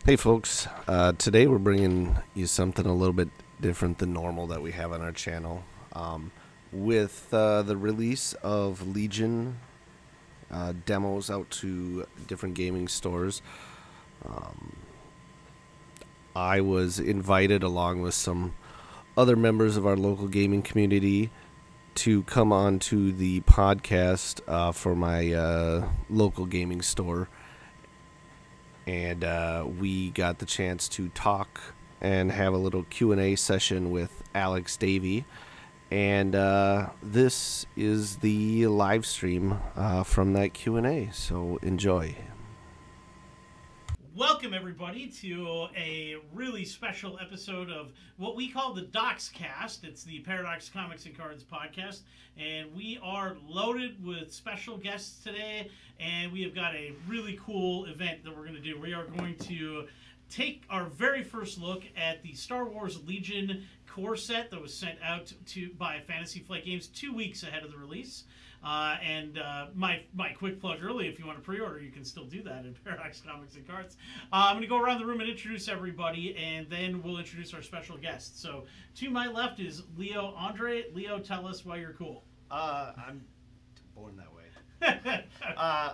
Hey folks, today we're bringing you something a little bit different than normal that we have on our channel. With the release of Legion demos out to different gaming stores, I was invited along with some other members of our local gaming community to come on to the podcast for my local gaming store. And we got the chance to talk and have a little Q&A session with ALEX DAVY. And this is the live stream from that Q&A, so enjoy. Welcome, everybody, to a really special episode of what we call the Dox Cast. It's the Paradox Comics and Cards podcast, and we are loaded with special guests today, and we have got a really cool event that we're going to do. We are going to take our very first look at the Star Wars Legion core set that was sent out by Fantasy Flight Games 2 weeks ahead of the release. My quick plug early, if you want to pre-order, you can still do that at Paradox Comics and Cards. I'm going to go around the room and introduce everybody, and then we'll introduce our special guests. So to my left is Leo Andre. Leo, tell us why you're cool. I'm born that way. I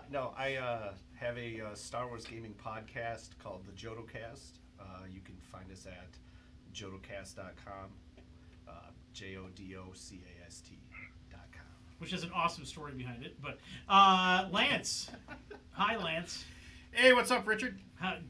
have a Star Wars gaming podcast called the Jodo Cast. You can find us at jodocast.com, JODOCAST.com. Which has an awesome story behind it. But Lance. Hi, Lance. Hey, what's up, Richard?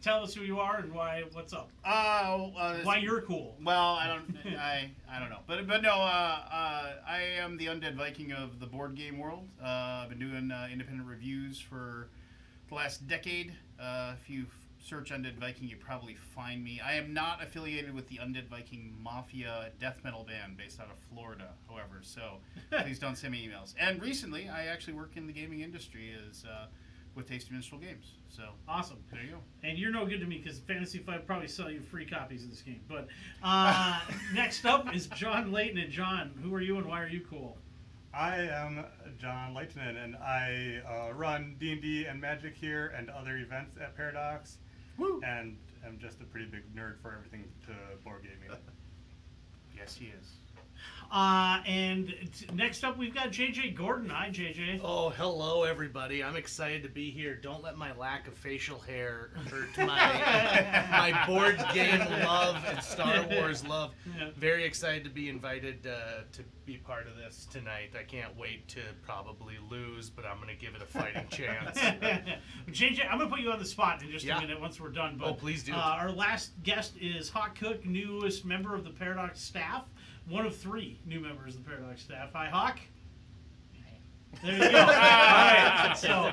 Tell us who you are and what's up. Why you're cool. Well, I don't know. But no, I am the Undead Viking of the board game world. I've been doing independent reviews for the last decade. If you search Undead Viking, you probably find me. I am not affiliated with the Undead Viking Mafia death metal band based out of Florida, however, so please don't send me emails. And recently, I actually work in the gaming industry with Tasty Minstrel Games. So awesome. There you go. And you're no good to me because Fantasy Flight probably sell you free copies of this game. But next up is John Layton. And John, who are you and why are you cool? I am John Layton, and I run D&D and Magic here and other events at Paradox. Woo. And I'm just a pretty big nerd for everything to board gaming. Yes, he is. Next up, we've got JJ Gordon. Hi, JJ. Oh, hello, everybody. I'm excited to be here. Don't let my lack of facial hair hurt my board game love and Star Wars love. Yeah. Very excited to be invited to be part of this tonight. I can't wait to probably lose, but I'm going to give it a fighting chance. JJ, I'm going to put you on the spot in just a minute once we're done. But, please do. Our last guest is Hawk Cook, newest member of the Paradox staff. One of 3 new members of the Paradox staff. Hi, Hawk. There you go. All right. So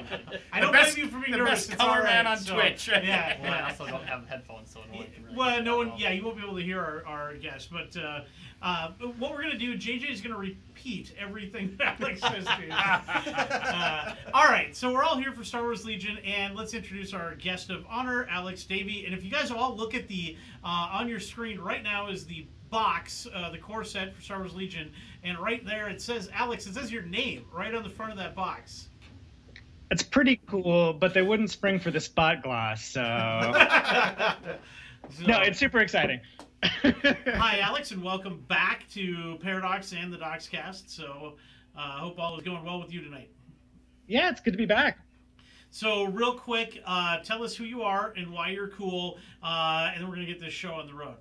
I don't blame you for being nervous. The best color man on Twitch. Yeah. Well, I also don't have headphones, so no one can really. Well, no one. Yeah, you won't be able to hear our guest. But what we're gonna do, JJ is gonna repeat everything that Alex says to you. All right. So we're all here for Star Wars Legion, and let's introduce our guest of honor, ALEX DAVY. And if you guys all look at the on your screen right now is the box, the core set for Star Wars Legion, and right there it says, Alex, it says your name right on the front of that box. It's pretty cool, but they wouldn't spring for the spot gloss, so... No, it's super exciting. Hi, Alex, and welcome back to Paradox and the Dox Cast. So I hope all is going well with you tonight. Yeah, it's good to be back. So real quick, tell us who you are and why you're cool, and then we're going to get this show on the road.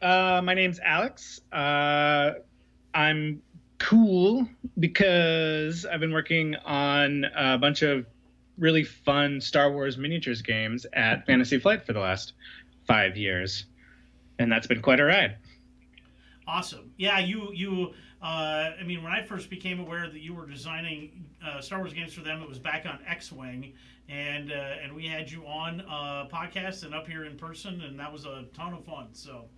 My name's Alex. I'm cool because I've been working on a bunch of really fun Star Wars miniatures games at Fantasy Flight for the last 5 years, and that's been quite a ride. Awesome. Yeah, you. I mean, when I first became aware that you were designing Star Wars games for them, it was back on X-Wing, and we had you on podcast and up here in person, and that was a ton of fun. So.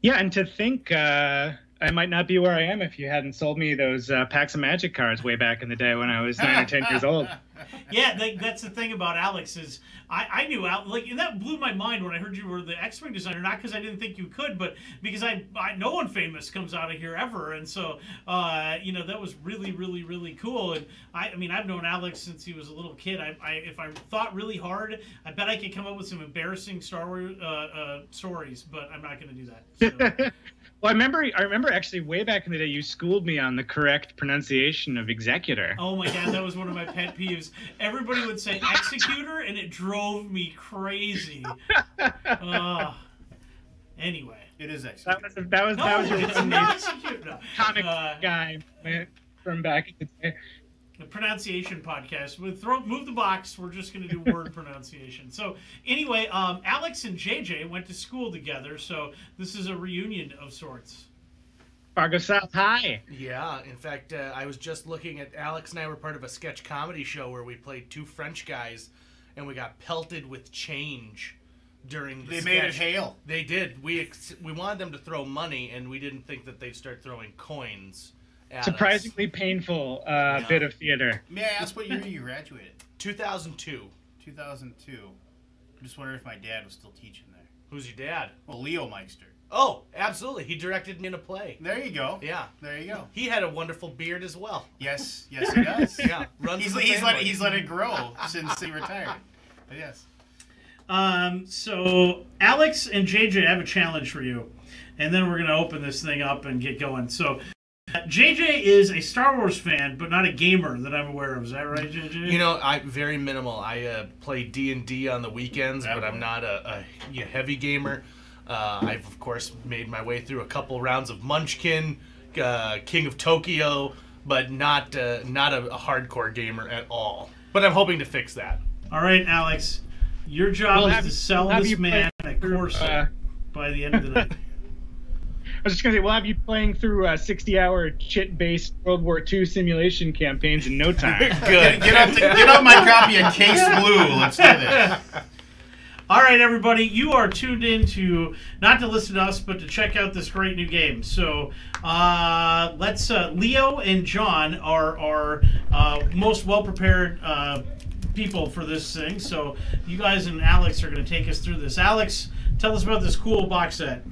Yeah, and to think I might not be where I am if you hadn't sold me those packs of Magic cards way back in the day when I was 9 or 10 years old. Yeah, that's the thing about Alex is I knew and that blew my mind when I heard you were the X-Wing designer. Not because I didn't think you could, but because I no one famous comes out of here ever, and so that was really really really cool. And I mean I've known Alex since he was a little kid. If I thought really hard, I bet I could come up with some embarrassing Star Wars stories, but I'm not going to do that. So. Well, I remember actually way back in the day you schooled me on the correct pronunciation of executor. Oh my god, that was one of my pet peeves. Everybody would say executor, and it drove me crazy. Anyway, it is executor. That was your it's not executor. No. comic guy from back in the day. The pronunciation podcast. Move the box. We're just going to do word pronunciation. So anyway, Alex and JJ went to school together, so this is a reunion of sorts. Fargo South High. Yeah, in fact, I was just looking at Alex and I were part of a sketch comedy show where we played two French guys, and we got pelted with change during the sketch. They made it hail. They did. We wanted them to throw money, and we didn't think that they'd start throwing coins. Surprisingly painful bit of theater. May I ask what year you graduated? 2002. 2002. I'm just wondering if my dad was still teaching there. Who's your dad? Well, Leo Meister. Oh, absolutely. He directed me in a play. There you go. Yeah. There you go. He had a wonderful beard as well. Yes, he does. Yeah. He's let it grow since he retired. But yes. So Alex and JJ have a challenge for you, and then we're going to open this thing up and get going. So JJ is a Star Wars fan, but not a gamer that I'm aware of. Is that right, JJ? You know, I'm very minimal. I play D&D on the weekends, but I'm not a heavy gamer. I've, of course, made my way through a couple rounds of Munchkin, King of Tokyo, but not a hardcore gamer at all. But I'm hoping to fix that. All right, Alex. Your job is to sell this man a Corsair by the end of the night. I was just going to say, we'll have you playing through 60-hour chit-based World War II simulation campaigns in no time. Good. Get out my copy of Case Blue. Let's do this. All right, everybody, you are tuned in to, not to listen to us, but to check out this great new game. So let's, Leo and John are our most well-prepared people for this thing. So you guys and Alex are going to take us through this. Alex, tell us about this cool box set.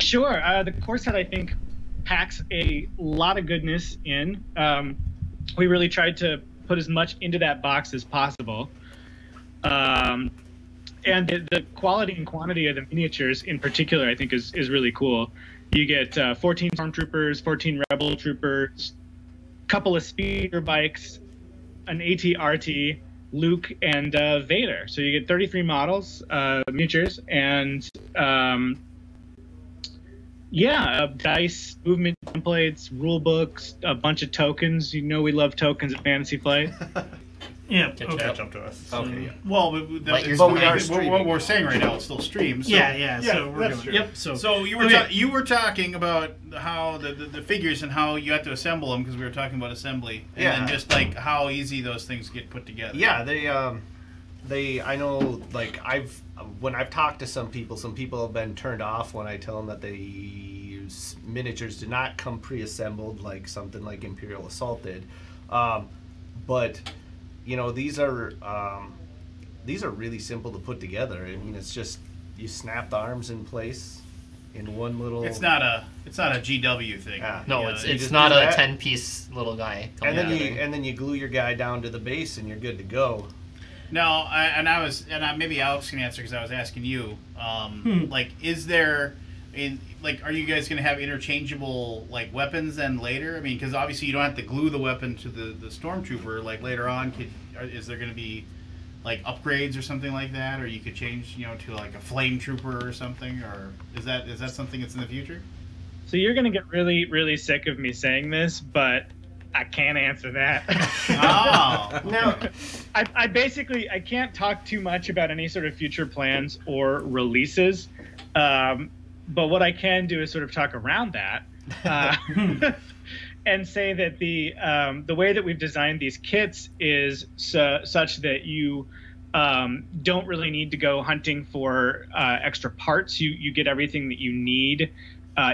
Sure. The core set, I think, packs a lot of goodness in. We really tried to put as much into that box as possible. And the quality and quantity of the miniatures in particular, I think, is really cool. You get 14 Stormtroopers, 14 Rebel Troopers, a couple of speeder bikes, an AT-RT, Luke, and Vader. So you get 33 models, miniatures, and dice, movement templates, rule books, a bunch of tokens. You know we love tokens at Fantasy Flight. Yeah, Catch up to us. Okay, yeah. Well, what we're saying right now, it's still streams. So. Yeah. So we're doing. True. Yep. So you were talking about how the figures and how you have to assemble them, because we were talking about assembly, and then just like how easy those things get put together. Yeah, I know, like, when I've talked to some people have been turned off when I tell them that the miniatures do not come pre-assembled like something like Imperial Assault did. But you know, these are really simple to put together. I mean, it's just you snap the arms in place in one little. It's not a GW thing. No, it's not a 10-piece little guy. And then you glue your guy down to the base and you're good to go. No, maybe Alex can answer because I was asking you. Like, is there, are you guys gonna have interchangeable like weapons then later? I mean, because obviously you don't have to glue the weapon to the stormtrooper. Like later on, is there gonna be like upgrades or something like that, or you could change, to like a flame trooper or something, or is that something that's in the future? So you're gonna get really, really sick of me saying this, but I can't answer that. Oh. No, I can't talk too much about any sort of future plans or releases. But what I can do is sort of talk around that and say that the way that we've designed these kits is such that you don't really need to go hunting for extra parts. You get everything that you need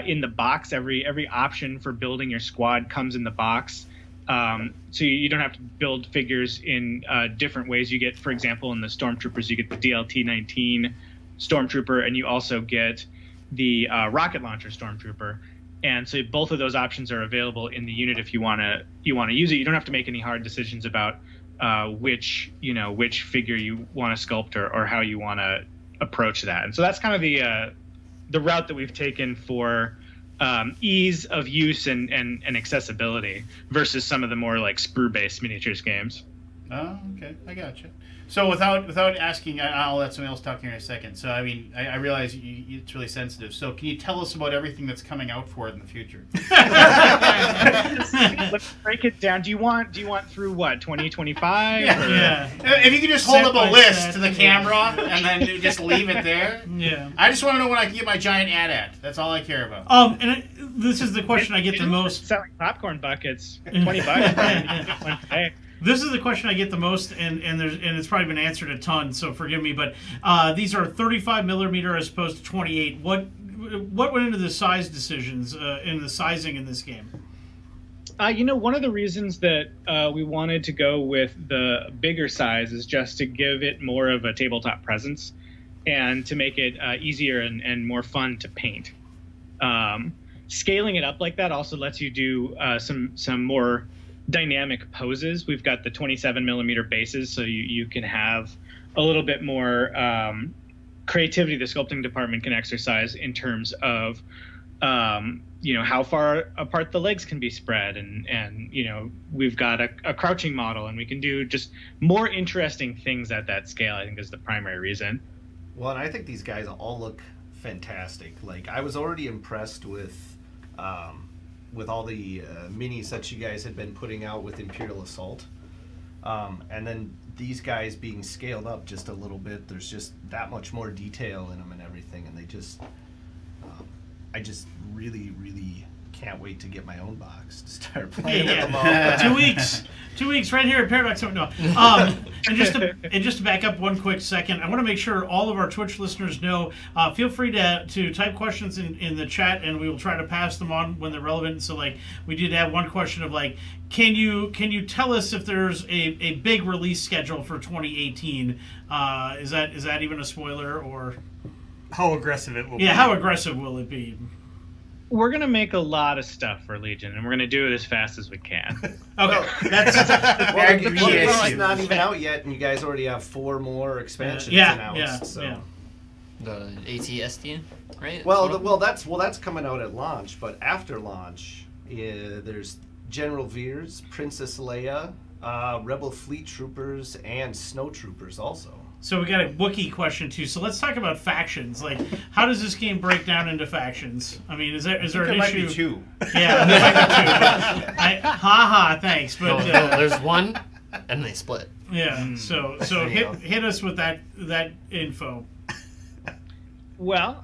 in the box. Every option for building your squad comes in the box. So you don't have to build figures in different ways. You get, for example, in the Stormtroopers, you get the DLT-19 Stormtrooper, and you also get the rocket launcher Stormtrooper. And so both of those options are available in the unit if you want to use it. You don't have to make any hard decisions about which figure you want to sculpt or how you want to approach that. And so that's kind of the route that we've taken for ease of use and accessibility versus some of the more like sprue-based miniatures games. Oh, okay, I gotcha. So without asking, I'll let somebody else talk here in a second. So I mean, I realize it's really sensitive. So can you tell us about everything that's coming out for it in the future? Let's break it down. Do you want through what, 2025? Yeah. If you could just hold up a list to the camera and then just leave it there. Yeah. I just want to know when I can get my giant ad. That's all I care about. This is the question I get the most. Selling popcorn buckets, $20. Hey. This is the question I get the most, and it's probably been answered a ton, so forgive me. But these are 35 millimeter as opposed to 28. What went into the size decisions in the sizing in this game? One of the reasons that we wanted to go with the bigger size is just to give it more of a tabletop presence and to make it easier and more fun to paint. Scaling it up like that also lets you do some more dynamic poses. We've got the 27 millimeter bases, so you can have a little bit more creativity the sculpting department can exercise in terms of how far apart the legs can be spread, and we've got a crouching model, and we can do just more interesting things at that scale. I think is the primary reason. Well, and I think these guys all look fantastic. Like, I was already impressed with all the minis that you guys had been putting out with Imperial Assault. And then these guys being scaled up just a little bit, there's just that much more detail in them and everything, and they just, I just really, really can't wait to get my own box to start playing with them all. 2 weeks right here at Paradox. No. And just to back up one quick second, I want to make sure all of our Twitch listeners know, feel free to type questions in the chat, and we will try to pass them on when they're relevant. So, like, we did have one question of, like, can you tell us if there's a big release schedule for 2018? Is that even a spoiler, or how aggressive it will be? Yeah, how aggressive will it be? We're going to make a lot of stuff for Legion, and we're going to do it as fast as we can. Okay. It's not even out yet, and you guys already have 4 more expansions announced. The ATST, right? Well, that's coming out at launch, but after launch, there's General Veers, Princess Leia, Rebel Fleet Troopers, and Snow Troopers also. So we got a Wookiee question too. So let's talk about factions. Like, how does this game break down into factions? I mean, is there an issue? Might be 2. Yeah, there might be 2. Thanks. But no, there's 1, and they split. Yeah. So hit us with that info. Well,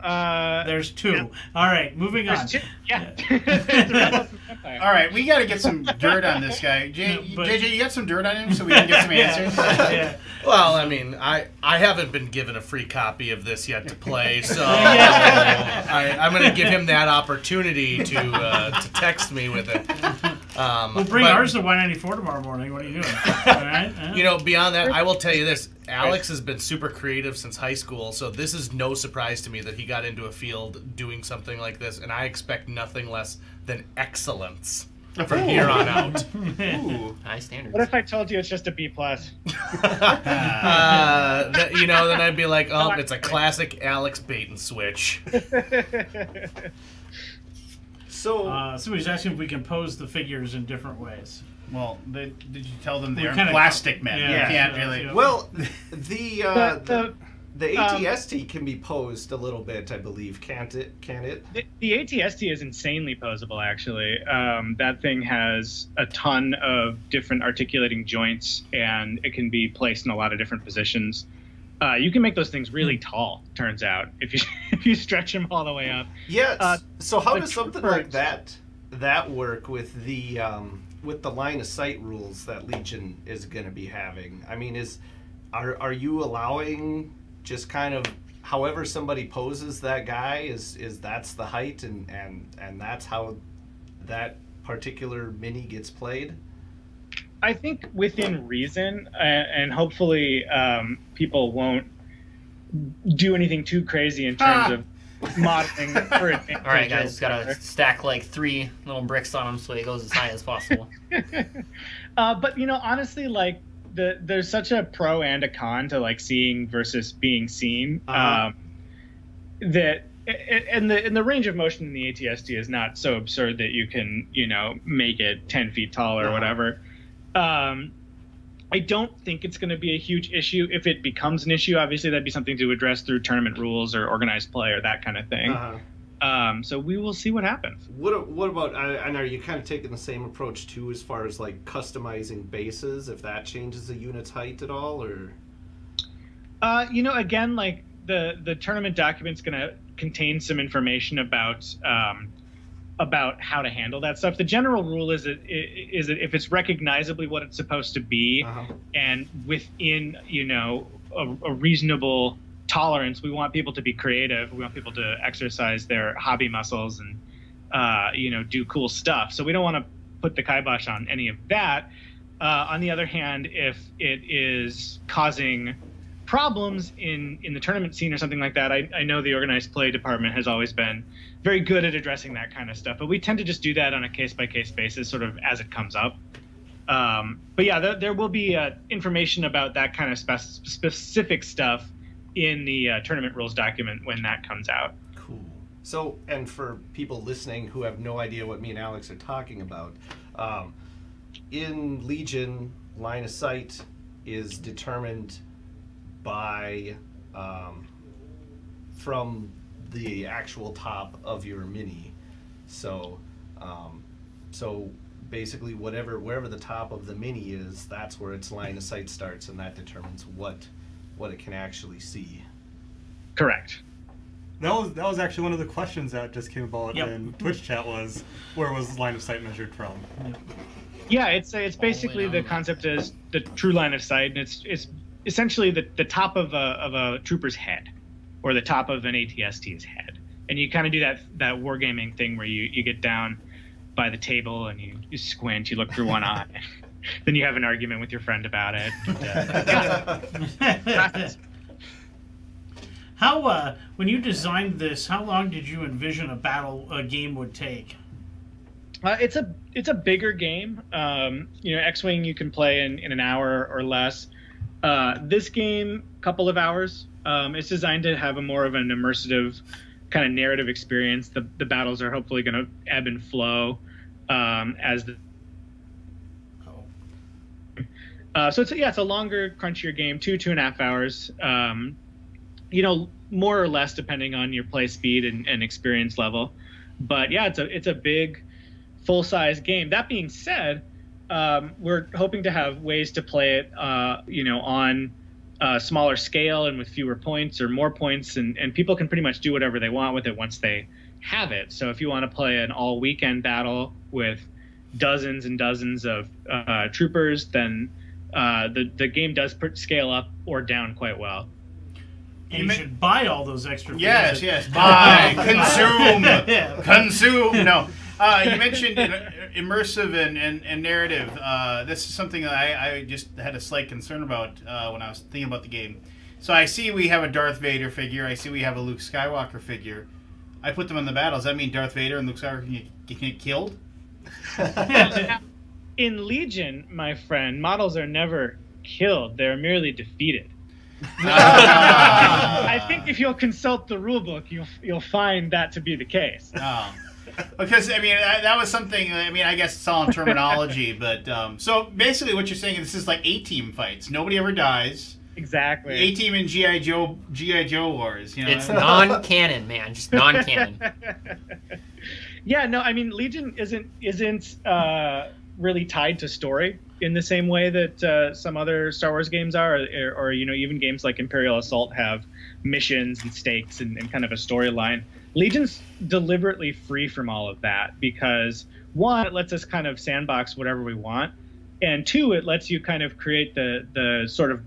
there's 2. Yeah. All right, moving on. Yeah. All right, we got to get some dirt on this guy. JJ, you got some dirt on him so we can get some answers? Yeah. Well, I mean, I haven't been given a free copy of this yet to play, so I'm going to give him that opportunity to text me with it. We'll bring ours to Y94 tomorrow morning. What are you doing? All right? Beyond that, I will tell you this. Alex has been super creative since high school, so this is no surprise to me that he got into a field doing something like this, and I expect nothing less than excellence from here on out. Ooh, high standards. What if I told you it's just a B+? Then I'd be like, oh, it's a classic Alex bait and switch. So somebody's asking if we can pose the figures in different ways. Well, did you tell them they're plastic men? Yeah, you can't really. Yeah. Well, the ATST can be posed a little bit, I believe, can't it? The ATST is insanely posable, actually. That thing has a ton of different articulating joints, and it can be placed in a lot of different positions. You can make those things really tall, turns out, if you stretch them all the way up. Yeah. So how does something like that work with the line of sight rules that Legion is going to be having? I mean, are you allowing just kind of however somebody poses that guy is that's the height and that's how that particular mini gets played? I think within reason, and hopefully people won't do anything too crazy in terms of modeling for advantage. All right, guys, gotta stack like 3 little bricks on him so he goes as high as possible. But honestly, like there's such a pro and a con to like seeing versus being seen. That and the range of motion in the ATSD is not so absurd that you can make it 10 feet tall or whatever. I don't think it's going to be a huge issue. If it becomes an issue, obviously that'd be something to address through tournament rules or organized play or that kind of thing. So we will see what happens. What about, and are you kind of taking the same approach too as far as like customizing bases, if that changes the unit's height at all, or? Again, like the tournament document's going to contain some information about how to handle that stuff. The general rule is that if it's recognizably what it's supposed to be and within, a reasonable tolerance, we want people to be creative. We want people to exercise their hobby muscles and, do cool stuff. So we don't want to put the kibosh on any of that. On the other hand, if it is causing problems in the tournament scene or something like that, I know the organized play department has always been very good at addressing that kind of stuff, but we tend to just do that on a case-by-case basis, sort of as it comes up. But yeah, there will be information about that kind of specific stuff in the tournament rules document when that comes out. Cool. So, and for people listening who have no idea what me and Alex are talking about, in Legion, line of sight is determined by from the actual top of your mini. So basically wherever the top of the mini is, that's where its line of sight starts, and that determines what it can actually see. Correct. That was actually one of the questions that just came about in Twitch chat, was where was line of sight measured from? Yeah, it's basically the concept is the true line of sight, and it's essentially the top of a trooper's head, or the top of an ATST's head. And you kind of do that wargaming thing where you get down by the table and you squint, you look through one eye, then you have an argument with your friend about it. How when you designed this, how long did you envision a game would take? It's a bigger game. X-Wing you can play in an hour or less. This game, couple of hours. It's designed to have a more of an immersive kind of narrative experience. The battles are hopefully going to ebb and flow as the. So it's a longer, crunchier game, 2.5 hours. More or less depending on your play speed and experience level. But yeah, it's a big, full-size game. That being said, we're hoping to have ways to play it, on a smaller scale and with fewer points or more points, and people can pretty much do whatever they want with it once they have it. So if you want to play an all-weekend battle with dozens and dozens of troopers, then the game does scale up or down quite well. And you should buy all those extra features. Yes, buy, consume. No. You mentioned immersive and narrative. This is something that I just had a slight concern about when I was thinking about the game. So I see we have a Darth Vader figure. I see we have a Luke Skywalker figure. I put them in the battle. Does that mean Darth Vader and Luke Skywalker can get killed? In Legion, my friend, models are never killed. They're merely defeated. I think if you'll consult the rulebook, you'll find that to be the case. Oh. Because, that was something, I guess it's all in terminology, but, so basically what you're saying is this is like A-team fights. Nobody ever dies. Exactly. A-team and G.I. Joe wars, It's non-canon, man, just non-canon. Yeah, no, Legion isn't really tied to story in the same way that some other Star Wars games are, or even games like Imperial Assault have missions and stakes and kind of a storyline. Legion's deliberately free from all of that because, one, it lets us kind of sandbox whatever we want, and two, it lets you kind of create the sort of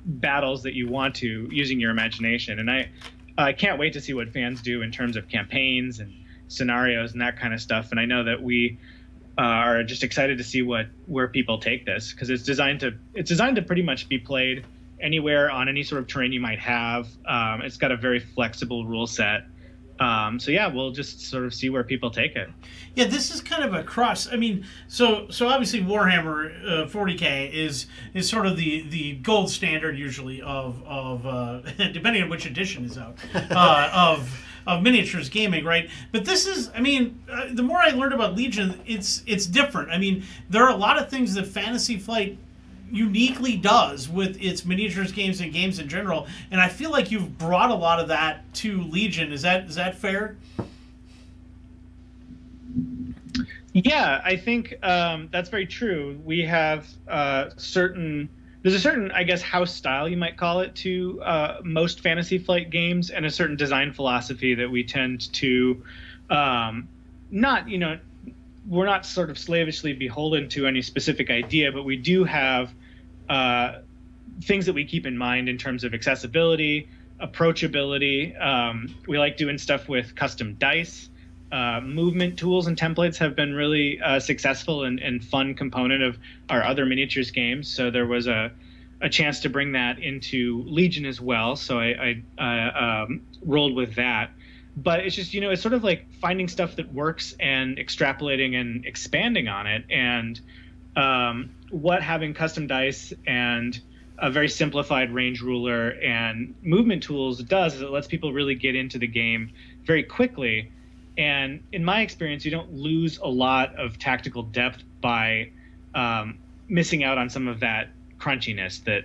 battles that you want to using your imagination. And I can't wait to see what fans do in terms of campaigns and scenarios and that kind of stuff. And I know that we are just excited to see where people take this, because it's designed to pretty much be played anywhere on any sort of terrain you might have. It's got a very flexible rule set. So yeah, we'll just sort of see where people take it. Yeah, this is kind of a cross. I mean, so obviously Warhammer 40K is sort of the gold standard usually of depending on which edition is out of miniatures gaming, right? But this is, I mean, the more I learned about Legion, it's different. I mean, there are a lot of things that Fantasy Flight uniquely does with its miniatures games and games in general, and I feel like you've brought a lot of that to Legion. Is that fair? Yeah, I think that's very true. We have there's a certain, I guess, house style, you might call it, to most Fantasy Flight games, and a certain design philosophy that we tend to not, we're not sort of slavishly beholden to any specific idea, but we do have things that we keep in mind in terms of accessibility, approachability. We like doing stuff with custom dice. Movement tools and templates have been really successful and fun component of our other miniatures games. So there was a chance to bring that into Legion as well. So I rolled with that. But it's just, it's sort of like finding stuff that works and extrapolating and expanding on it. And what having custom dice and a very simplified range ruler and movement tools does is it lets people really get into the game very quickly. And in my experience, you don't lose a lot of tactical depth by missing out on some of that crunchiness that,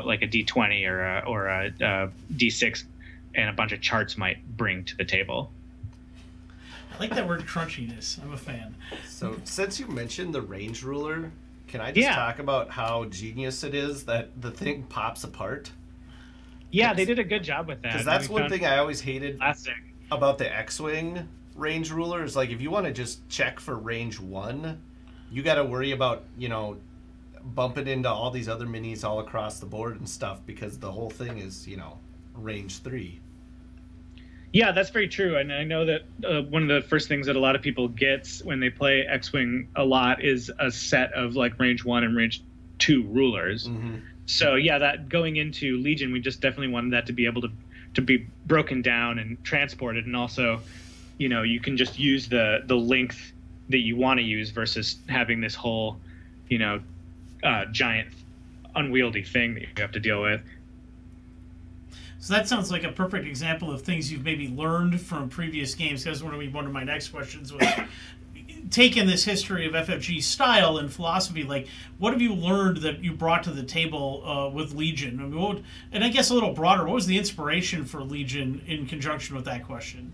like a D20 or a D6 and a bunch of charts might bring to the table. I like that word, crunchiness. I'm a fan. So since you mentioned the range ruler, can I just talk about how genius it is that the thing pops apart? Yeah, they did a good job with that. Because that's one thing I always hated plastic about the X-Wing range ruler is, like, if you want to just check for range 1, you got to worry about, bumping into all these other minis all across the board and stuff, because the whole thing is, range 3. Yeah, that's very true. And I know that one of the first things that a lot of people gets when they play X-Wing a lot is a set of like range 1 and range 2 rulers. Mm-hmm. So yeah, that going into Legion, we just definitely wanted that to be able to be broken down and transported. And also, you can just use the length that you want to use versus having this whole, giant unwieldy thing that you have to deal with. So that sounds like a perfect example of things you've maybe learned from previous games. That's one of my next questions was, taking this history of FFG style and philosophy, like, what have you learned that you brought to the table with Legion? I mean, and I guess a little broader, what was the inspiration for Legion in conjunction with that question?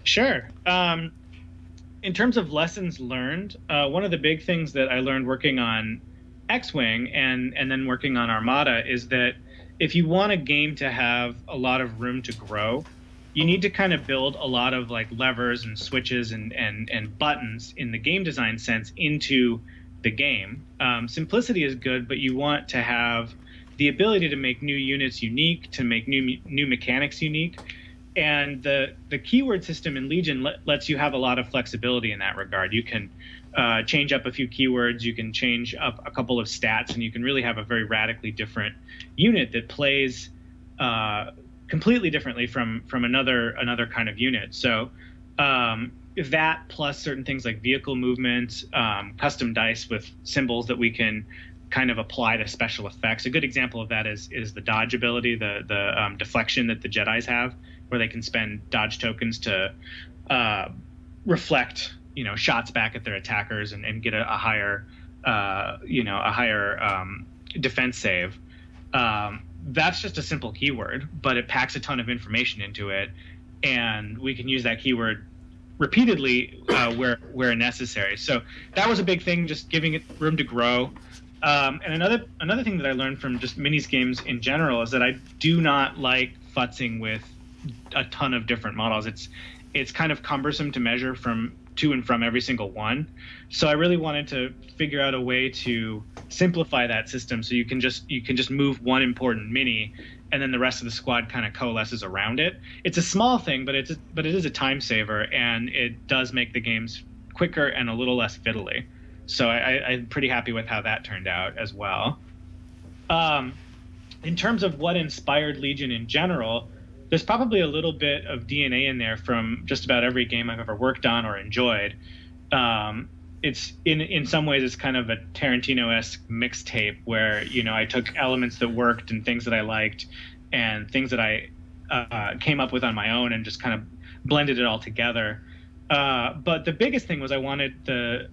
Sure. In terms of lessons learned, one of the big things that I learned working on X-Wing and then working on Armada is that if you want a game to have a lot of room to grow, you need to kind of build a lot of like levers and switches and buttons in the game design sense into the game. Simplicity is good, but you want to have the ability to make new units unique, to make new mechanics unique. And the keyword system in Legion lets you have a lot of flexibility in that regard. You can change up a few keywords, you can change up a couple of stats, and you can really have a very radically different unit that plays completely differently from another kind of unit. So that plus certain things like vehicle movement, custom dice with symbols that we can kind of apply to special effects. A good example of that is the dodge ability, the deflection that the Jedis have, where they can spend dodge tokens to reflect, shots back at their attackers and get a higher defense save. That's just a simple keyword, but it packs a ton of information into it, and we can use that keyword repeatedly where necessary. So that was a big thing, just giving it room to grow. And another thing that I learned from just minis games in general is that I do not like futzing with a ton of different models. It's kind of cumbersome to measure to and from every single one. So I really wanted to figure out a way to simplify that system so you can just move one important mini, and then the rest of the squad kind of coalesces around it. It's a small thing, but it is a time saver, and it does make the games quicker and a little less fiddly. So I'm pretty happy with how that turned out as well. In terms of what inspired Legion in general, there's probably a little bit of DNA in there from just about every game I've ever worked on or enjoyed. It's in some ways it's kind of a Tarantino-esque mixtape where, you know, I took elements that worked and things that I liked and things that I came up with on my own and just kind of blended it all together. But the biggest thing was I wanted the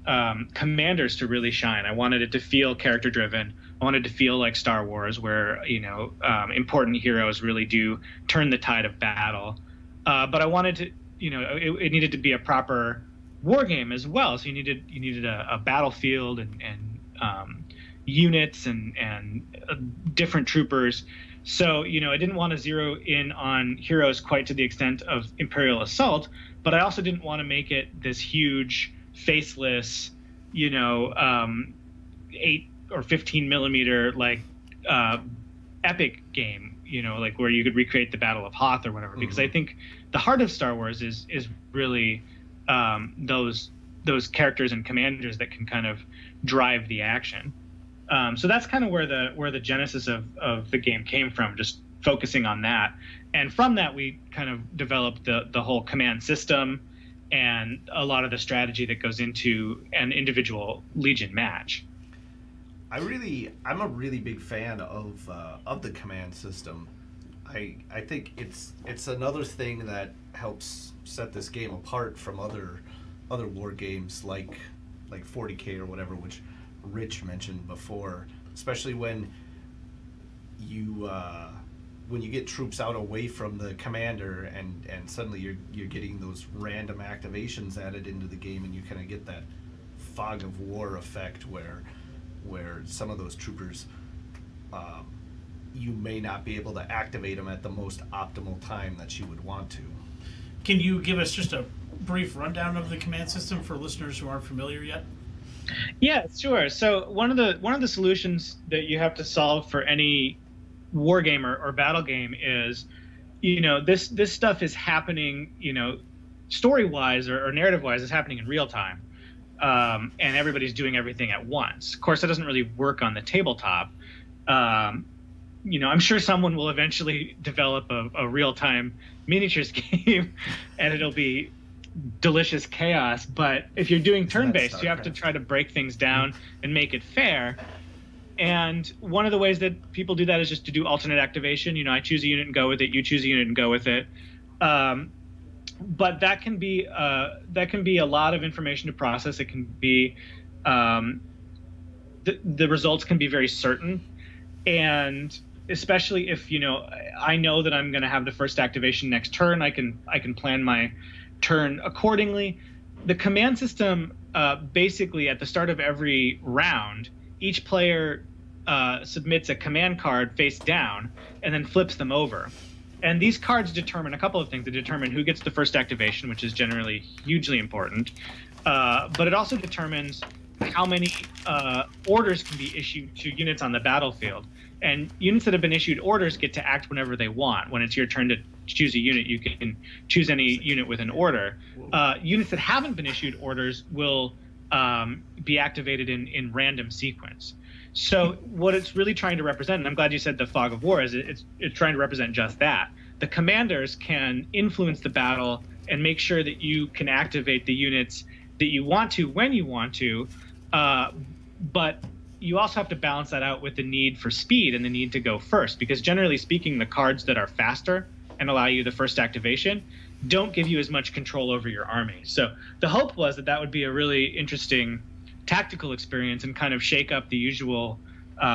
commanders to really shine. I wanted it to feel character driven. I wanted to feel like Star Wars, where, you know, important heroes really do turn the tide of battle. But I wanted to, you know, it needed to be a proper war game as well. So you needed a battlefield and units and different troopers. So, you know, I didn't want to zero in on heroes quite to the extent of Imperial Assault, but I also didn't want to make it this huge, faceless, you know, 8 or 15 millimeter like epic game, you know, like where you could recreate the Battle of Hoth or whatever. Because I think the heart of Star Wars is really those characters and commanders that can kind of drive the action. So that's kind of where the genesis of the game came from, just focusing on that. And from that, we kind of developed the whole command system and a lot of the strategy that goes into an individual Legion match. I'm a really big fan of the command system. I think it's another thing that helps set this game apart from other war games like 40K or whatever, which Rich mentioned before, especially when you get troops out away from the commander and suddenly you're getting those random activations added into the game, and you kind of get that fog of war effect where some of those troopers you may not be able to activate them at the most optimal time that you would want to. Can you give us just a brief rundown of the command system for listeners who aren't familiar yet? Yeah, sure. So one of the solutions that you have to solve for any war game or battle game is, you know, this stuff is happening, you know, story wise or narrative wise, is happening in real time, and everybody's doing everything at once. Of course, that doesn't really work on the tabletop. You know, I'm sure someone will eventually develop a real time miniatures game, and it'll be delicious chaos. But if you're doing turn-based, you have to try to break things down and make it fair. And one of the ways that people do that is just to do alternate activation. You know, I choose a unit and go with it, you choose a unit and go with it. But that can be a lot of information to process. It can be the results can be very certain, and especially if, you know, I know that I'm going to have the first activation next turn, I can plan my turn accordingly. The command system, basically at the start of every round, each player submits a command card face down and then flips them over. And these cards determine a couple of things. They determine who gets the first activation, which is generally hugely important. But it also determines how many orders can be issued to units on the battlefield. And units that have been issued orders get to act whenever they want. When it's your turn to choose a unit, you can choose any unit with an order. Units that haven't been issued orders will be activated in random sequence. So what it's really trying to represent, and I'm glad you said the fog of war, is it's trying to represent just that. The commanders can influence the battle and make sure that you can activate the units that you want to when you want to, but you also have to balance that out with the need for speed and the need to go first, because generally speaking, the cards that are faster and allow you the first activation don't give you as much control over your army. So the hope was that would be a really interesting tactical experience and kind of shake up the usual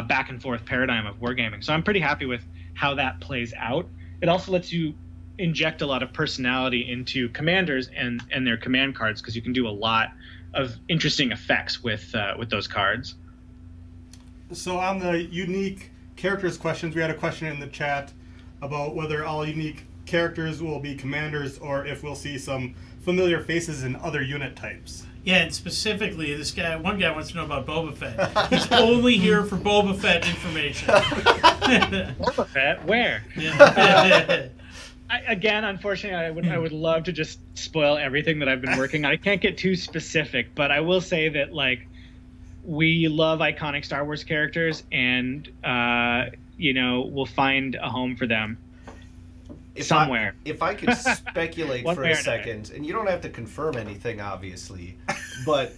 back and forth paradigm of wargaming. So I'm pretty happy with how that plays out. It also lets you inject a lot of personality into commanders and their command cards, because you can do a lot of interesting effects with those cards. So on the unique characters questions, we had a question in the chat about whether all unique characters will be commanders or if we'll see some familiar faces in other unit types. Yeah, and specifically, one guy wants to know about Boba Fett. He's only here for Boba Fett information. Boba Fett? Where? Yeah. Again, unfortunately, I would love to just spoil everything that I've been working on. I can't get too specific, but I will say that like we love iconic Star Wars characters, and we'll find a home for them somewhere. If I could speculate for a second, and you don't have to confirm anything, obviously, but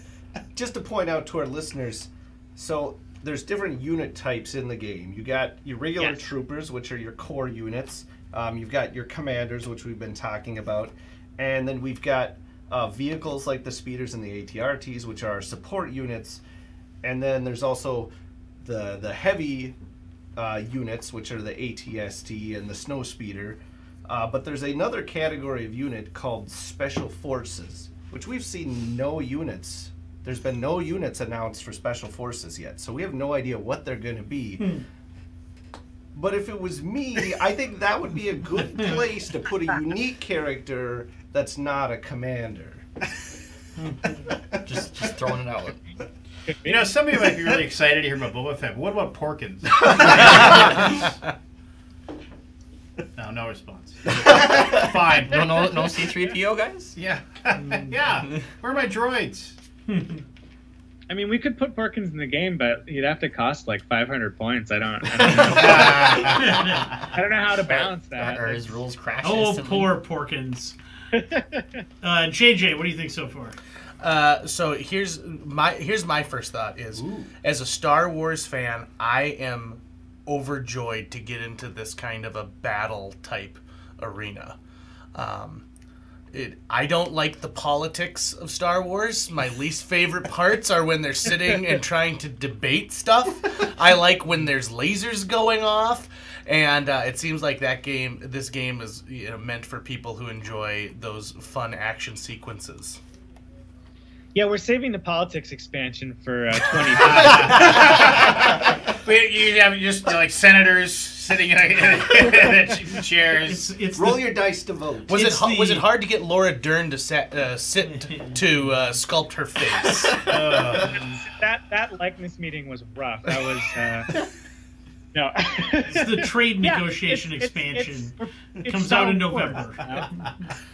just to point out to our listeners, so there's different unit types in the game. You got your regular troopers, which are your core units. You've got your commanders, which we've been talking about, and then we've got vehicles like the speeders and the ATRTs, which are support units, and then there's also the heavy units, which are the ATST and the snow speeder. But there's another category of unit called special forces, which we've seen no units. There's been no units announced for special forces yet, so we have no idea what they're going to be. But if it was me, I think that would be a good place to put a unique character that's not a commander. just throwing it out. You know, some of you might be really excited to hear about Boba Fett, but what about Porkins? No response. Fine. No C-3PO guys? Yeah. Yeah. Where are my droids? I mean, we could put Porkins in the game, but he'd have to cost like 500 points. I don't know. I don't know how to balance that. Are his rules crashed? Oh, instantly? poor Porkins. JJ, what do you think so far? So here's my first thought is, as a Star Wars fan, I am overjoyed to get into this kind of a battle type arena. I don't like the politics of Star Wars. My least favorite parts are when they're sitting and trying to debate stuff. I like when there's lasers going off, and it seems like this game is meant for people who enjoy those fun action sequences. Yeah, we're saving the politics expansion for 20. You have just like senators sitting in chairs. Roll your dice to vote. Was it hard to get Laura Dern to sit to sculpt her face? That likeness meeting was rough. That was no. It's the trade negotiation expansion. It comes out in November.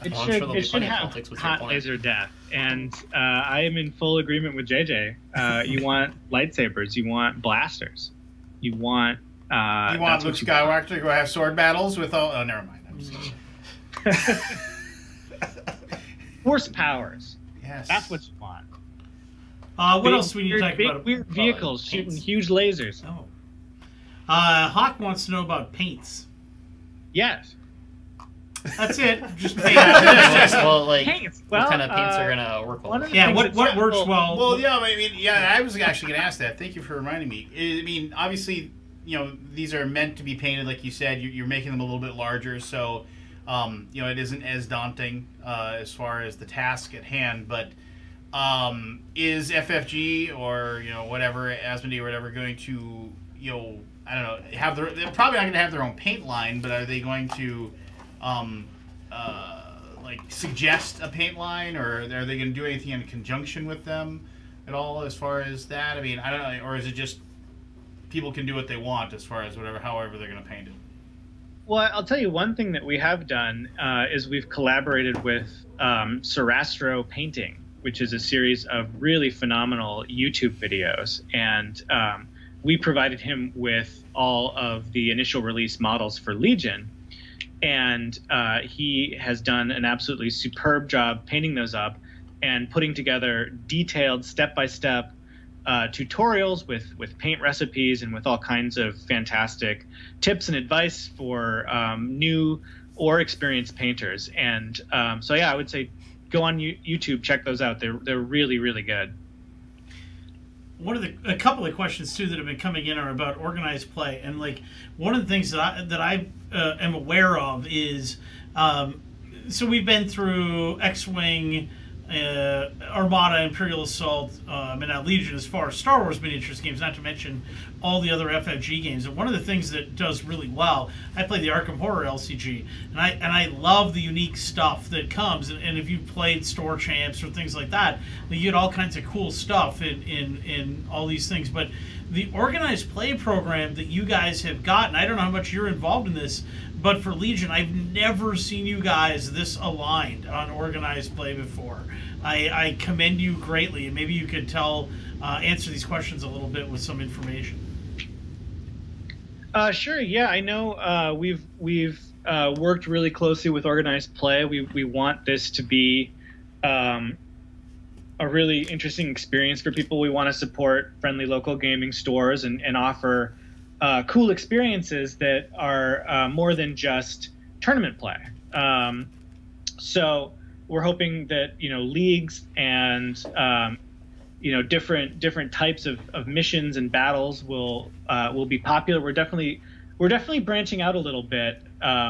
It should have hot laser death, and I am in full agreement with JJ. You want lightsabers, you want blasters, you want Luke Skywalker to go have sword battles with all. Oh, never mind. I'm just kidding. Force powers. Yes, that's what you want. What else do we need to talk about? Weird vehicles shooting huge lasers. Oh. Hawk wants to know about paints. Yes. That's it. Just paint. Well, like, paints. what kind of paints are gonna work well? Yeah, what works well? Well, yeah, I mean, yeah, I was actually gonna ask that. Thank you for reminding me. I mean, obviously, these are meant to be painted, like you said. You're making them a little bit larger, so it isn't as daunting as far as the task at hand. But is FFG or whatever, Asmodee or whatever, going to I don't know, they're probably not going to have their own paint line, but are they going to suggest a paint line, or are they going to do anything in conjunction with them at all as far as that? I mean, I don't know, or is it just people can do what they want as far as however they're going to paint it? Well, I'll tell you one thing that we have done is we've collaborated with Sarastro Painting, which is a series of really phenomenal YouTube videos, and we provided him with all of the initial release models for Legion, and he has done an absolutely superb job painting those up and putting together detailed step-by-step tutorials with paint recipes and with all kinds of fantastic tips and advice for new or experienced painters. And so yeah, I would say go on YouTube, check those out. They're really, really good. A couple of questions too that have been coming in are about organized play, and like one of the things that I am aware of is so we've been through X-Wing, Armada, Imperial Assault, and now Legion as far as Star Wars miniatures games, not to mention all the other FFG games. And one of the things that does really well, I play the Arkham Horror LCG, and I love the unique stuff that comes. And if you've played Store Champs or things like that, you get all kinds of cool stuff in all these things. But the organized play program that you guys have gotten, I don't know how much you're involved in this, but for Legion, I've never seen you guys this aligned on organized play before. I commend you greatly, and maybe you could answer these questions a little bit with some information. Sure. Yeah, I know. We've worked really closely with organized play. We want this to be a really interesting experience for people. We want to support friendly local gaming stores and offer cool experiences that are more than just tournament play. So we're hoping that leagues and different types of missions and battles will be popular. We're definitely branching out a little bit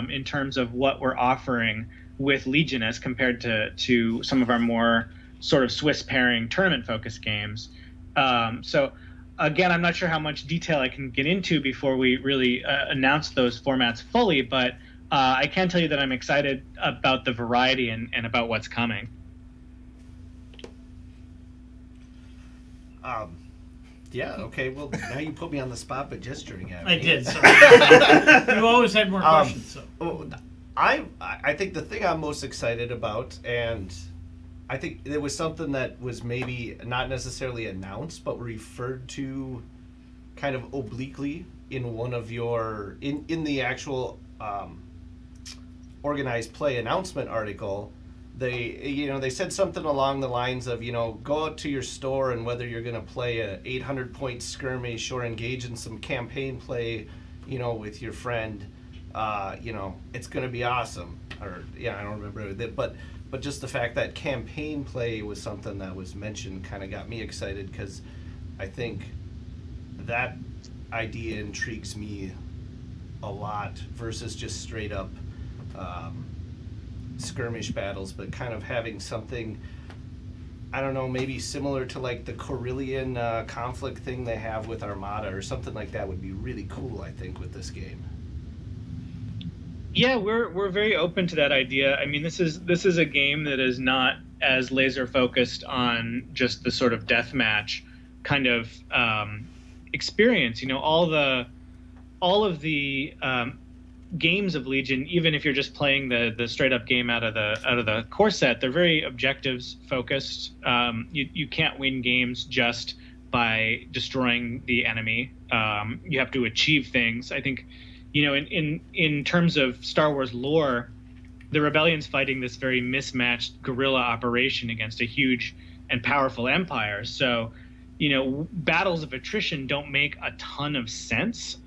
in terms of what we're offering with Legion as compared to some of our more sort of Swiss pairing tournament focused games. So again, I'm not sure how much detail I can get into before we really announce those formats fully, but I can tell you that I'm excited about the variety and about what's coming. Yeah, okay, well, now you put me on the spot by gesturing at me. I did, sorry. You always had more questions. So. I think the thing I'm most excited about, and I think it was something that was maybe not necessarily announced, but referred to kind of obliquely in one of your, in the actual organized play announcement article. They said something along the lines of, go out to your store, and whether you're going to play a 800-point skirmish or engage in some campaign play, with your friend, it's going to be awesome. Or I don't remember that, but just the fact that campaign play was something that was mentioned kind of got me excited, because I think that idea intrigues me a lot versus just straight up skirmish battles, but kind of having something, I don't know, maybe similar to like the Corellian conflict thing they have with Armada or something like that would be really cool, I think, with this game. Yeah, we're very open to that idea. I mean, this is a game that is not as laser focused on just the sort of deathmatch kind of experience. All of the games of Legion, even if you're just playing the straight up game out of the core set, they're very objectives focused. You can't win games just by destroying the enemy. You have to achieve things. I think, in terms of Star Wars lore, the Rebellion's fighting this very mismatched guerrilla operation against a huge and powerful empire. So, battles of attrition don't make a ton of sense.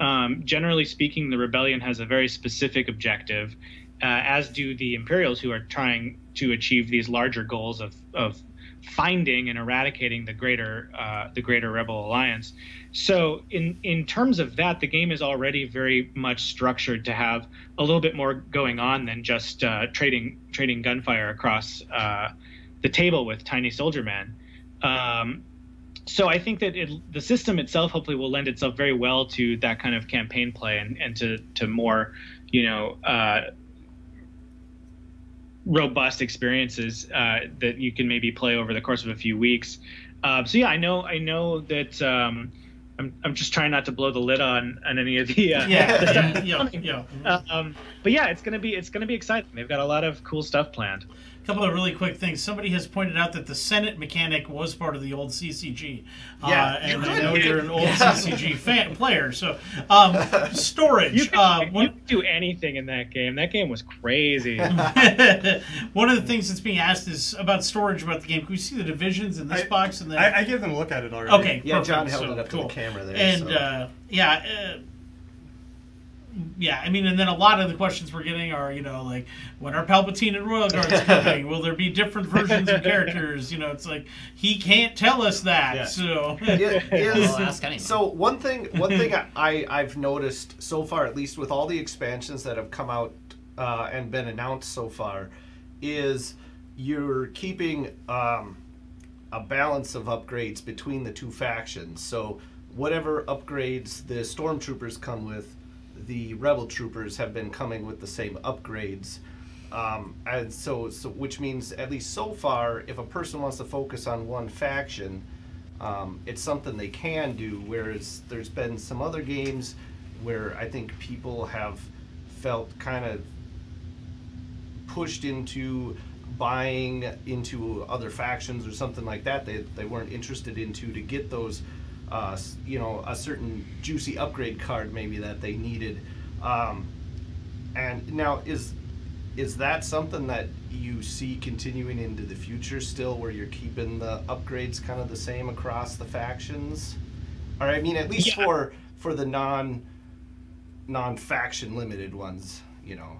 Generally speaking, the Rebellion has a very specific objective, as do the Imperials, who are trying to achieve these larger goals of finding and eradicating the greater Rebel Alliance. So in terms of that, the game is already very much structured to have a little bit more going on than just trading gunfire across the table with tiny soldier men. So I think that the system itself hopefully will lend itself very well to that kind of campaign play and to more, robust experiences that you can maybe play over the course of a few weeks. So yeah, I know that I'm just trying not to blow the lid on any of the but yeah, it's gonna be exciting. They've got a lot of cool stuff planned. A couple of really quick things. Somebody has pointed out that the Senate mechanic was part of the old CCG. And I know you're an old CCG player. So, storage. You can do anything in that game. That game was crazy. One of the things that's being asked is about storage about the game. Can we see the divisions in this box? And then I gave them a look at it already. Okay, yeah, perfect. John held it up to the camera there. And, yeah, I mean, and then a lot of the questions we're getting are, like, when are Palpatine and Royal Guards coming? Will there be different versions of characters? It's like, he can't tell us that. Yeah. So, So one thing I've noticed so far, at least with all the expansions that have come out and been announced so far, is you're keeping a balance of upgrades between the two factions. So whatever upgrades the stormtroopers come with, the rebel troopers have been coming with the same upgrades. And so which means, at least so far, if a person wants to focus on one faction, it's something they can do, whereas there's been some other games where I think people have felt kind of pushed into buying into other factions or something like that they weren't interested into to get those you know, a certain juicy upgrade card maybe that they needed. And now is that something that you see continuing into the future still, where you're keeping the upgrades kind of the same across the factions? Or I mean, at least for the non-faction limited ones, you know.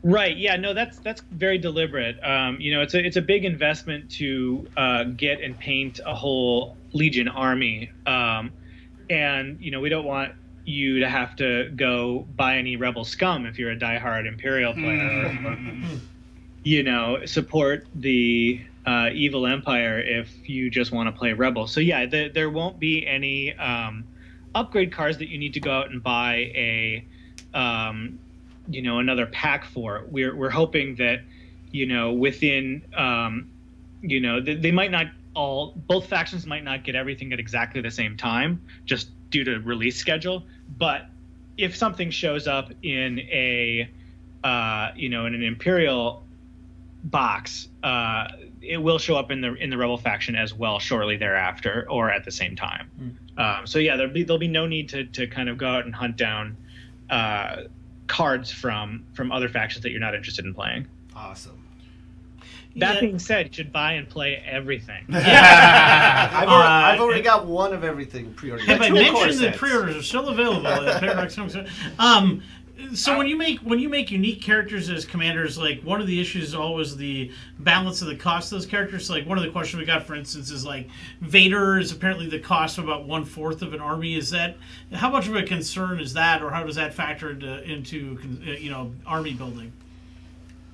Right. Yeah. No, that's very deliberate. You know, it's a big investment to get and paint a whole Legion army, and you know, we don't want you to have to go buy any Rebel scum if you're a diehard Imperial player, or, you know, support the evil Empire if you just want to play Rebel. So yeah, there won't be any upgrade cards that you need to go out and buy a you know, another pack for. We're hoping that, you know, within you know, they might not all, both factions might not get everything at exactly the same time, just due to release schedule. But if something shows up in a you know, in an Imperial box, it will show up in the Rebel faction as well shortly thereafter, or at the same time. So yeah, there'll be no need to kind of go out and hunt down cards from other factions that you're not interested in playing. Awesome. That being said, you should buy and play everything. Yeah. I've already got one of everything pre-ordered. Have I mentioned that pre-orders are still available at Paradox Comics? So when you make unique characters as commanders, like, one of the issues is always the balance of the cost of those characters. Like, one of the questions we got, for instance, is like, Vader is apparently the cost of about 1/4 of an army. Is that, how much of a concern is that, or how does that factor into you know, army building?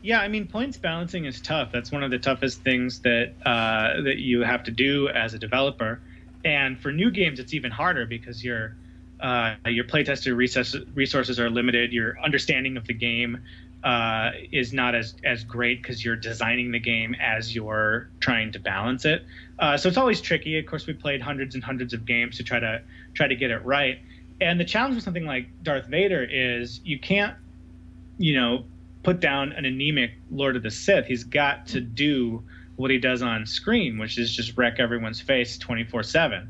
Yeah, I mean, points balancing is tough. That's one of the toughest things that that you have to do as a developer. And for new games, it's even harder because your playtester resources are limited. Your understanding of the game is not as great because you're designing the game as you're trying to balance it. So it's always tricky. Of course, we played hundreds and hundreds of games to try to get it right. And the challenge with something like Darth Vader is you can't, you know, put down an anemic Lord of the Sith. He's got to do what he does on screen, which is just wreck everyone's face 24/7.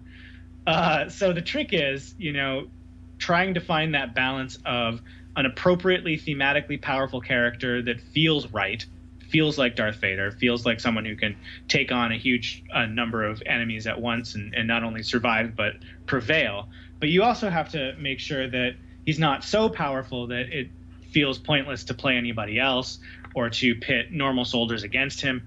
So the trick is, you know, trying to find that balance of an appropriately thematically powerful character that feels right, feels like Darth Vader, feels like someone who can take on a huge number of enemies at once and not only survive but prevail. But you also have to make sure that he's not so powerful that it feels pointless to play anybody else or to pit normal soldiers against him.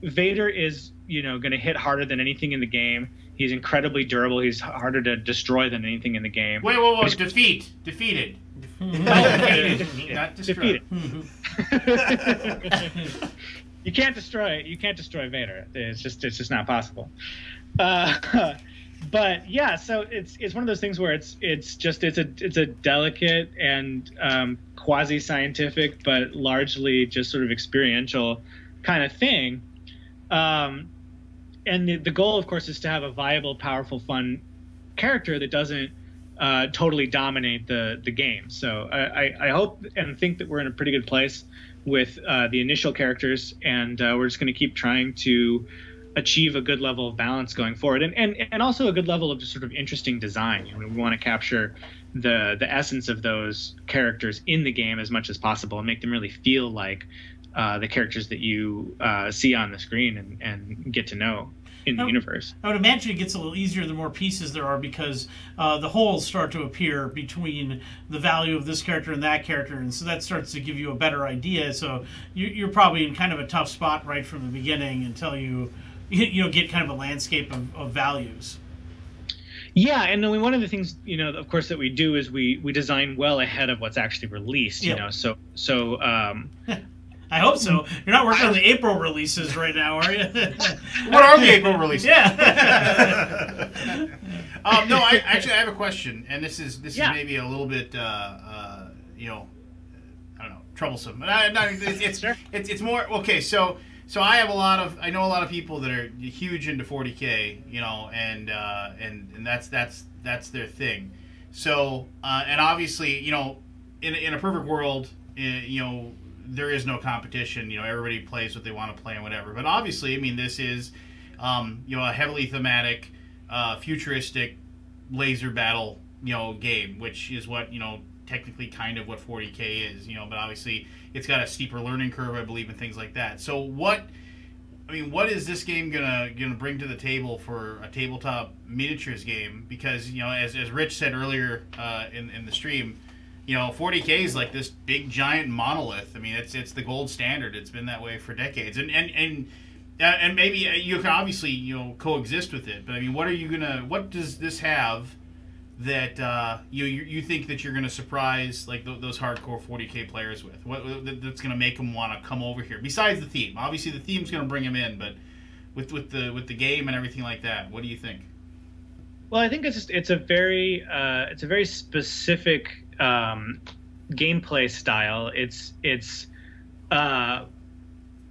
Vader is, you know, going to hit harder than anything in the game. He's incredibly durable. He's harder to destroy than anything in the game. Wait, defeated. Not destroyed. You can't destroy Vader. It's just not possible. But yeah, so it's one of those things where it's a delicate and quasi-scientific, but largely just sort of experiential kind of thing. And the goal, of course, is to have a viable, powerful, fun character that doesn't totally dominate the game. So I hope and think that we're in a pretty good place with the initial characters, and we're just going to keep trying to achieve a good level of balance going forward, and also a good level of just sort of interesting design. You know, we want to capture the essence of those characters in the game as much as possible and make them really feel like the characters that you see on the screen and get to know in the universe. I would imagine it gets a little easier the more pieces there are, because the holes start to appear between the value of this character and that character, and so that starts to give you a better idea. So you're probably in kind of a tough spot right from the beginning until you get kind of a landscape of values. Yeah, and then one of the things, you know, of course, that we do is we design well ahead of what's actually released. You know, so I hope so. You're not working on the April releases right now, are you? What are the April releases? Yeah. No, I have a question, and this is maybe a little bit, I don't know, troublesome. But it's more okay. So I know a lot of people that are huge into 40K, and that's their thing. So and obviously, in a perfect world, there is no competition. Everybody plays what they want to play and whatever. But obviously, I mean, this is, a heavily thematic, futuristic laser battle, game, which is what, technically kind of what 40K is, but obviously it's got a steeper learning curve, I believe, and things like that. So what is this game gonna bring to the table for a tabletop miniatures game? Because, as Rich said earlier in the stream, 40K is like this big giant monolith. I mean, it's the gold standard. It's been that way for decades, and maybe you can obviously coexist with it. But I mean, what does this have that you think that you're gonna surprise like those hardcore 40K players with? What that's gonna make them want to come over here? Besides the theme, obviously the theme's gonna bring them in, but with the game and everything like that, what do you think? Well, I think it's a very specific gameplay style. It's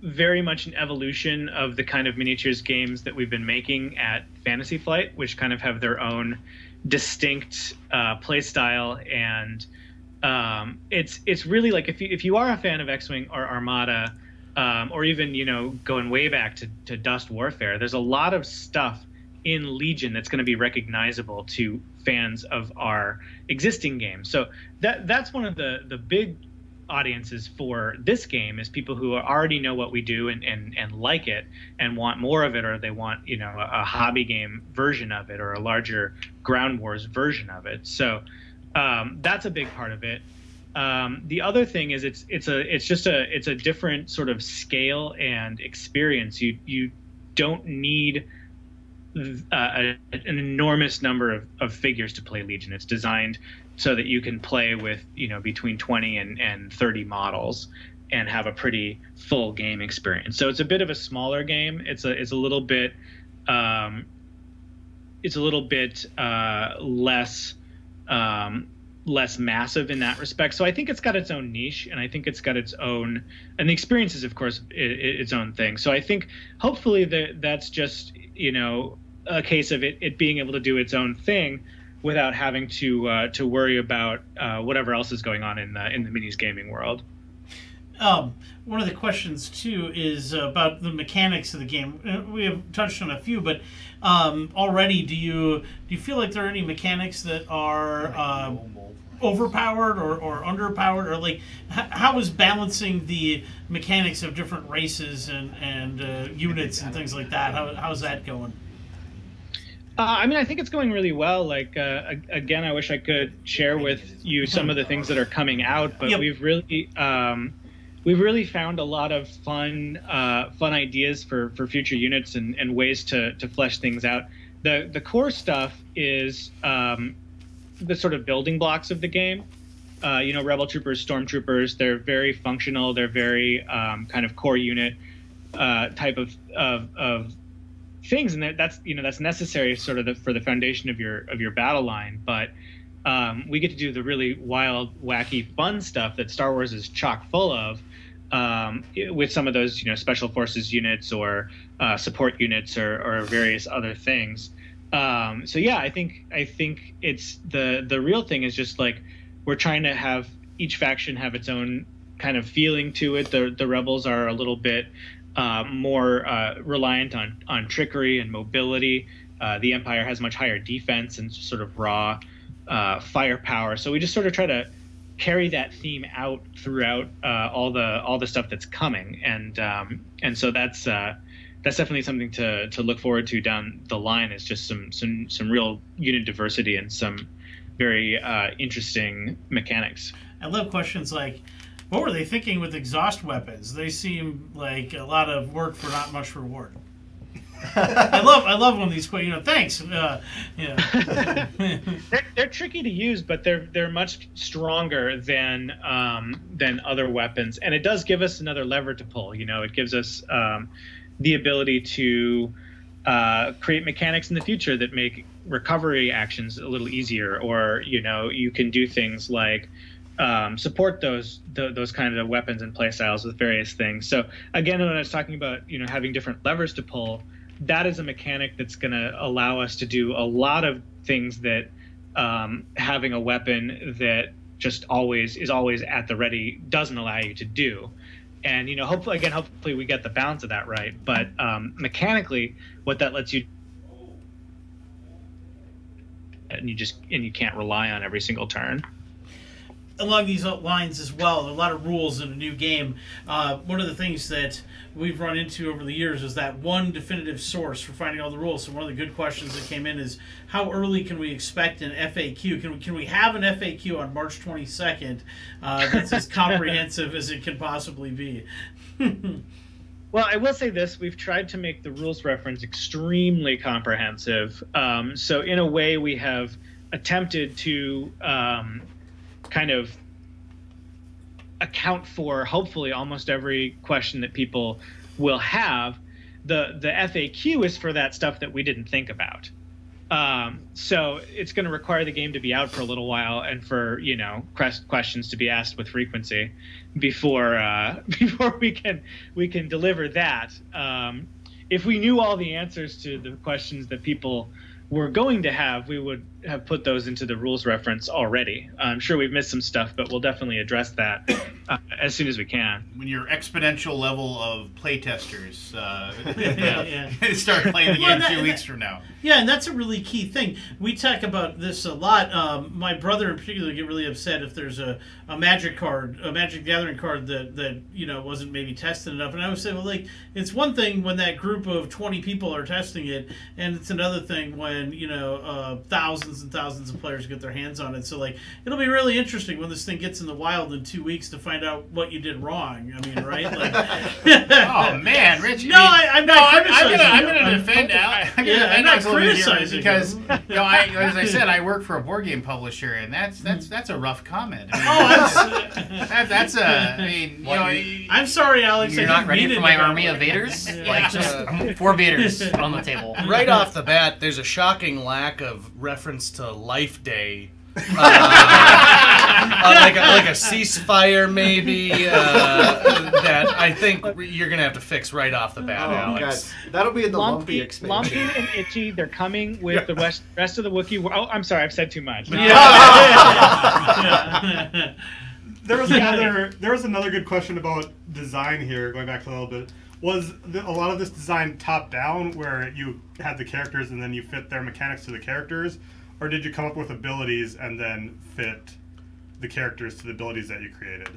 very much an evolution of the kind of miniatures games that we've been making at Fantasy Flight, which kind of have their own distinct play style. And it's really like if you are a fan of X-Wing or Armada, or even going way back to Dust Warfare, there's a lot of stuff in Legion that's going to be recognizable to fans of our existing game. So that's one of the big audiences for this game, is people who already know what we do and like it and want more of it, or they want a hobby game version of it or a larger Ground Wars version of it. So that's a big part of it. The other thing is it's a different sort of scale and experience. You don't need an enormous number of figures to play Legion. It's designed so that you can play with between 20 and 30 models and have a pretty full game experience. So it's a bit of a smaller game. It's a little bit less massive in that respect. So I think it's got its own niche, and I think it's got its own, and the experience is of course its own thing. So I think hopefully that's just a case of it being able to do its own thing without having to worry about whatever else is going on in the minis gaming world. One of the questions too is about the mechanics of the game. We have touched on a few, but already, do you feel like there are any mechanics that are overpowered or underpowered, or like how is balancing the mechanics of different races and units and things like that? How's that going? I think it's going really well. Like, again, I wish I could share with you some of the things that are coming out, but yep. We've really found a lot of fun ideas for future units and ways to flesh things out. The core stuff is the sort of building blocks of the game. Rebel troopers, stormtroopers, they're very functional. They're very kind of core unit type of things, and that's necessary sort of for the foundation of your battle line. But we get to do the really wild, wacky, fun stuff that Star Wars is chock full of, with some of those special forces units or support units or various other things. So yeah, I think it's the real thing is just like we're trying to have each faction have its own kind of feeling to it. The rebels are a little bit more reliant on trickery and mobility. The Empire has much higher defense and sort of raw firepower. So we just sort of try to carry that theme out throughout all the stuff that's coming, and so that's definitely something to look forward to down the line. Is just some real unit diversity and some very interesting mechanics. I love questions like, what were they thinking with exhaust weapons? They seem like a lot of work for not much reward. I love one of these. Thanks. Yeah. They're tricky to use, but they're much stronger than other weapons, and it does give us another lever to pull. It gives us the ability to create mechanics in the future that make recovery actions a little easier, or you can do things like support those kind of weapons and playstyles with various things. So again, when I was talking about having different levers to pull, that is a mechanic that's going to allow us to do a lot of things that having a weapon that just is always at the ready doesn't allow you to do. And hopefully we get the balance of that right. But mechanically, what that lets you, and you can't rely on every single turn. Along these lines as well, there are a lot of rules in a new game. One of the things that we've run into over the years is that one definitive source for finding all the rules. So one of the good questions that came in is, how early can we expect an FAQ? Can we have an FAQ on March 22nd that's as comprehensive as it can possibly be? Well, I will say this. We've tried to make the rules reference extremely comprehensive. So in a way, we have attempted to kind of account for hopefully almost every question that people will have. The FAQ is for that stuff that we didn't think about. So it's going to require the game to be out for a little while and for questions to be asked with frequency before we can deliver that. If we knew all the answers to the questions that people were going to have, we would have put those into the rules reference already. I'm sure we've missed some stuff, but we'll definitely address that as soon as we can. When your exponential level of playtesters start playing the game 2 weeks from now. Yeah, and that's a really key thing. We talk about this a lot. My brother in particular get really upset if there's a Magic card, a Magic Gathering card that wasn't maybe tested enough. And I would say, well, like, it's one thing when that group of 20 people are testing it, and it's another thing when thousands and thousands of players get their hands on it. So like, it'll be really interesting when this thing gets in the wild in 2 weeks to find out what you did wrong. I mean, right? Like, oh man, Rich. No, I'm not criticizing. I'm going to defend Alex. I'm not criticizing because as I said, I work for a board game publisher, and that's a rough comment. That's a. I mean, I'm sorry, Alex. You're not ready for my army of Vaders? Like, just 4 Vaders on the table. Right off the bat, there's a shocking lack of reference to Life Day. Like a ceasefire, maybe, that I think you're going to have to fix right off the bat, Alex. God. That'll be in the Lumpy expansion. Lumpy and Itchy, they're coming with the rest of the Wookiee. Oh, I'm sorry, I've said too much. Yeah. There was another good question about design here, going back a little bit. Was a lot of this design top-down, where you had the characters and then you fit their mechanics to the characters? Or did you come up with abilities and then fit the characters to the abilities that you created?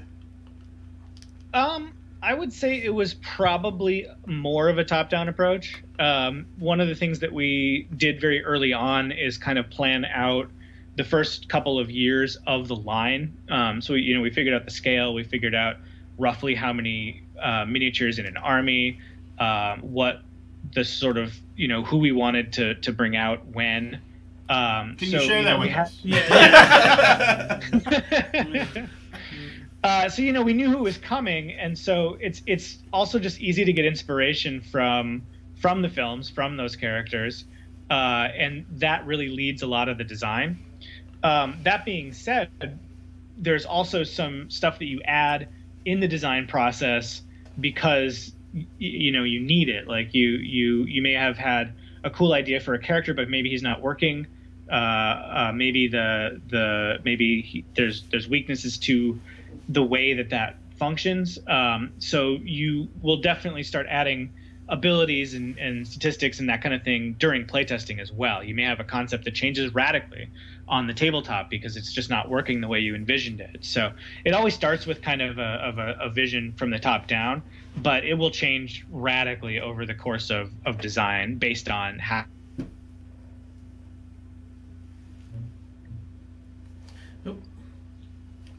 I would say it was probably more of a top-down approach. One of the things that we did very early on is kind of plan out the first couple of years of the line. So we figured out the scale, we figured out roughly how many miniatures in an army, what the sort of who we wanted to bring out when. Can you share that with us? So we knew who was coming, and so it's also just easy to get inspiration from the films, from those characters, and that really leads a lot of the design. That being said, there's also some stuff that you add in the design process because you need it. Like you may have had a cool idea for a character, but maybe he's not working. Maybe there's weaknesses to the way that functions. So you will definitely start adding abilities and statistics and that kind of thing during playtesting as well. You may have a concept that changes radically on the tabletop because it's just not working the way you envisioned it. So it always starts with kind of a vision from the top down, but it will change radically over the course of design based on how.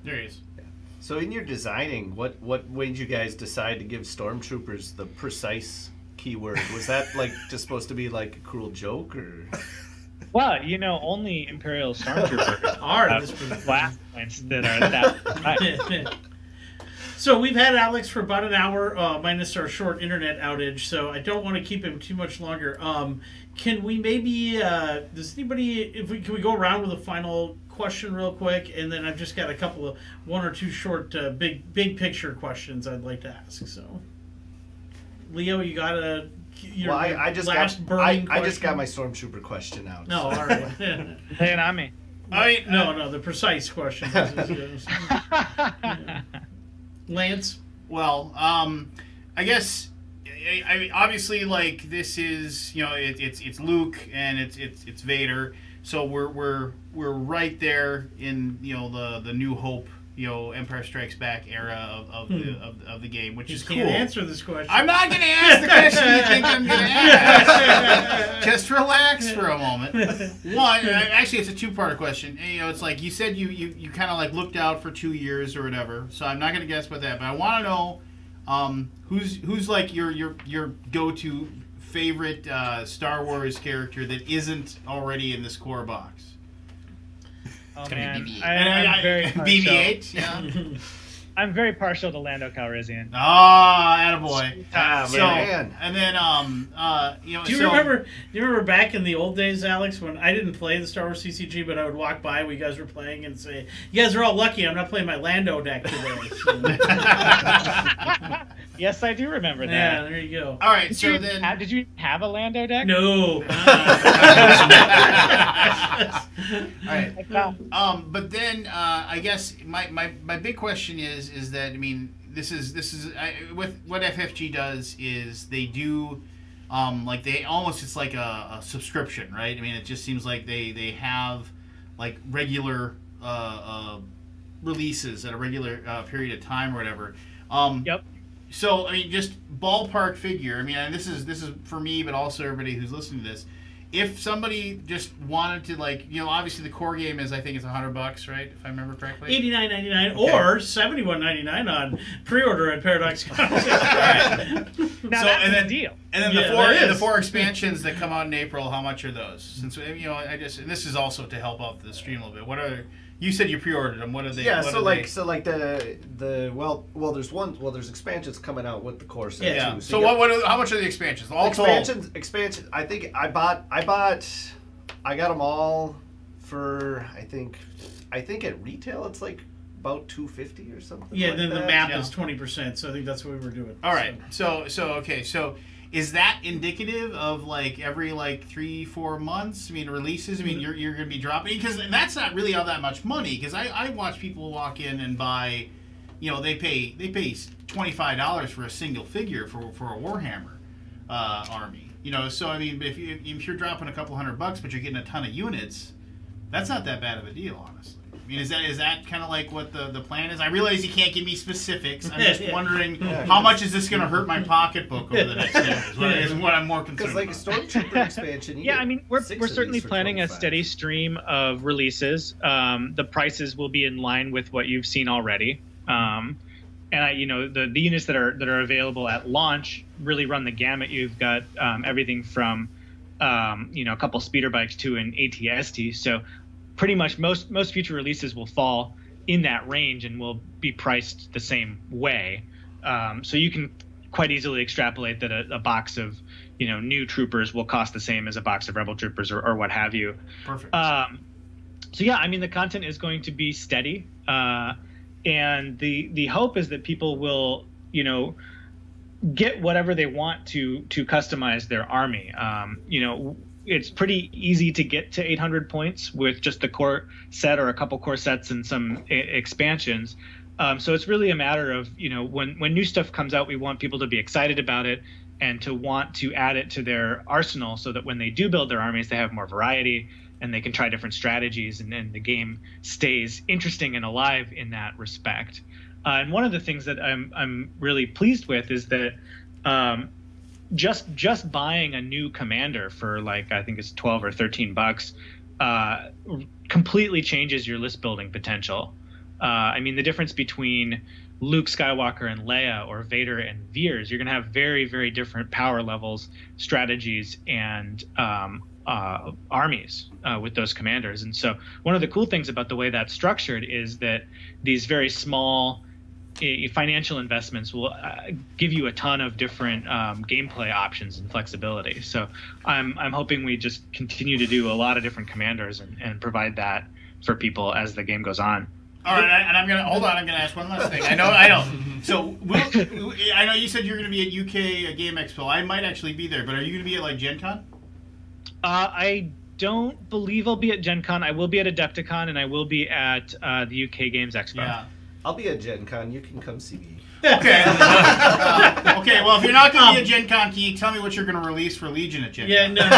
There he is. So in your designing, what made you guys decide to give stormtroopers the precise keyword? Was that like just supposed to be like a cruel joke, or? Well, only Imperial Stormtroopers Are blast points that are that right. So we've had Alex for about an hour, minus our short internet outage. So I don't want to keep him too much longer. Can we maybe? Does anybody? Can we go around with a final question real quick, and then I've just got a couple of one or two short, big picture questions I'd like to ask. So, Leo, you got a. Well, I just got my Stormtrooper question out. No, all right. Lay it on me. No, the precise question. Lance? Well, I guess obviously, like, this is, it's Luke and it's Vader, so we're right there in the New Hope, Empire Strikes Back era of the game, which is cool. You can't answer this question. I'm not going to ask the question you think I'm going to ask. Just relax for a moment. One, actually, it's a two-part question. It's like you said, you kind of like looked out for 2 years or whatever. So I'm not going to guess about that, but I want to know who's like your go-to favorite Star Wars character that isn't already in this core box. Oh, gonna be man. BB-8. I'm very partial. BB-8, yeah. I'm very partial to Lando Calrissian. Attaboy. Man. And then, Do you remember back in the old days, Alex, when I didn't play the Star Wars CCG, but I would walk by when you guys were playing and say, "You guys are all lucky I'm not playing my Lando deck today." So, Yes, I do remember that. yeah, there you go. all right, Did you have a Lando deck? No. All right. But then I guess my big question is that, I mean, this is with what FFG does is they do like they almost, it's like a subscription, right? I mean, it just seems like they have like regular releases at a regular period of time or whatever. Yep. So, I mean, just ballpark figure. I mean, and this is for me, but also everybody who's listening to this. If somebody just wanted to, like, obviously the core game is, I think it's $100, right? If I remember correctly. $89.99 or $71.99 on pre-order at Paradox Comics. Now that's a deal. And then the four expansions that come out in April, how much are those? Since and this is also to help out the stream a little bit. What are you said you pre-ordered them? What are they? Yeah, there's expansions coming out with the core set yeah. too. So how much are the expansions? All expansions. I think I got them all for I think at retail it's like about $250 or something. Yeah, like then that. the map is 20%, so I think that's what we were doing. All right. So okay. So is that indicative of like every like 3-4 months? I mean, releases. I mean, you're going to be dropping, because that's not really all that much money. Because I watch people walk in and buy, they pay $25 for a single figure for a Warhammer army. So I mean, if you're dropping a couple $100, but you're getting a ton of units, that's not that bad of a deal, honestly. I mean, is that kind of like what the plan is? I realize you can't give me specifics. I'm just wondering how much is this going to hurt my pocketbook over the next years? Is what I'm more concerned about. Because like a Stormtrooper expansion, yeah, I mean, we're certainly planning a steady stream of releases. The prices will be in line with what you've seen already. And the units that are available at launch really run the gamut. You've got everything from a couple speeder bikes to an AT-ST. So pretty much most future releases will fall in that range and will be priced the same way. So you can quite easily extrapolate that a box of new troopers will cost the same as a box of rebel troopers or what have you. Perfect. So yeah, I mean, the content is going to be steady, and the hope is that people will get whatever they want to customize their army. It's pretty easy to get to 800 points with just the core set or a couple core sets and some expansions. So it's really a matter of, when new stuff comes out, we want people to be excited about it and to want to add it to their arsenal so that when they do build their armies, they have more variety and they can try different strategies, and then the game stays interesting and alive in that respect. And one of the things that I'm really pleased with is that just buying a new commander for like, I think it's $12 or $13 completely changes your list building potential. I mean, the difference between Luke Skywalker and Leia, or Vader and Veers, you're going to have very, very different power levels, strategies, and armies with those commanders. And so one of the cool things about the way that's structured is that these very small financial investments will give you a ton of different gameplay options and flexibility. So I'm hoping we just continue to do a lot of different commanders and provide that for people as the game goes on. All right, and I'm gonna hold on. I'm gonna ask one last thing. I know. So, I know you said you're gonna be at UK Game Expo. I might actually be there, but are you gonna be at like Gen Con? I don't believe I'll be at Gen Con. I will be at Adepticon, and I will be at the UK Games Expo. Yeah. I'll be at Gen Con. You can come see me. Okay. Okay. Well, if you're not going to be at Gen Con, can you tell me what you're going to release for Legion at Gen Con? Yeah, no. All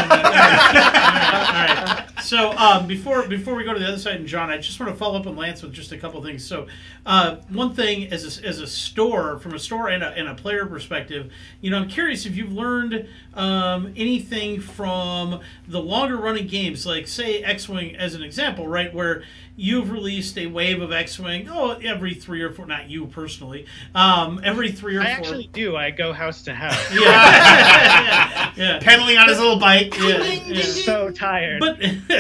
right. So before we go to the other side, and John, I just want to follow up on Lance with just a couple things. So one thing, as a store, from a store and a player perspective, I'm curious if you've learned anything from the longer running games, like say X-Wing as an example, right, where you've released a wave of X-Wing, every 3 or 4, not you personally, every 3 or 4. I actually do. I go house to house. Yeah. Pedaling on his little bike. Yeah. So tired. But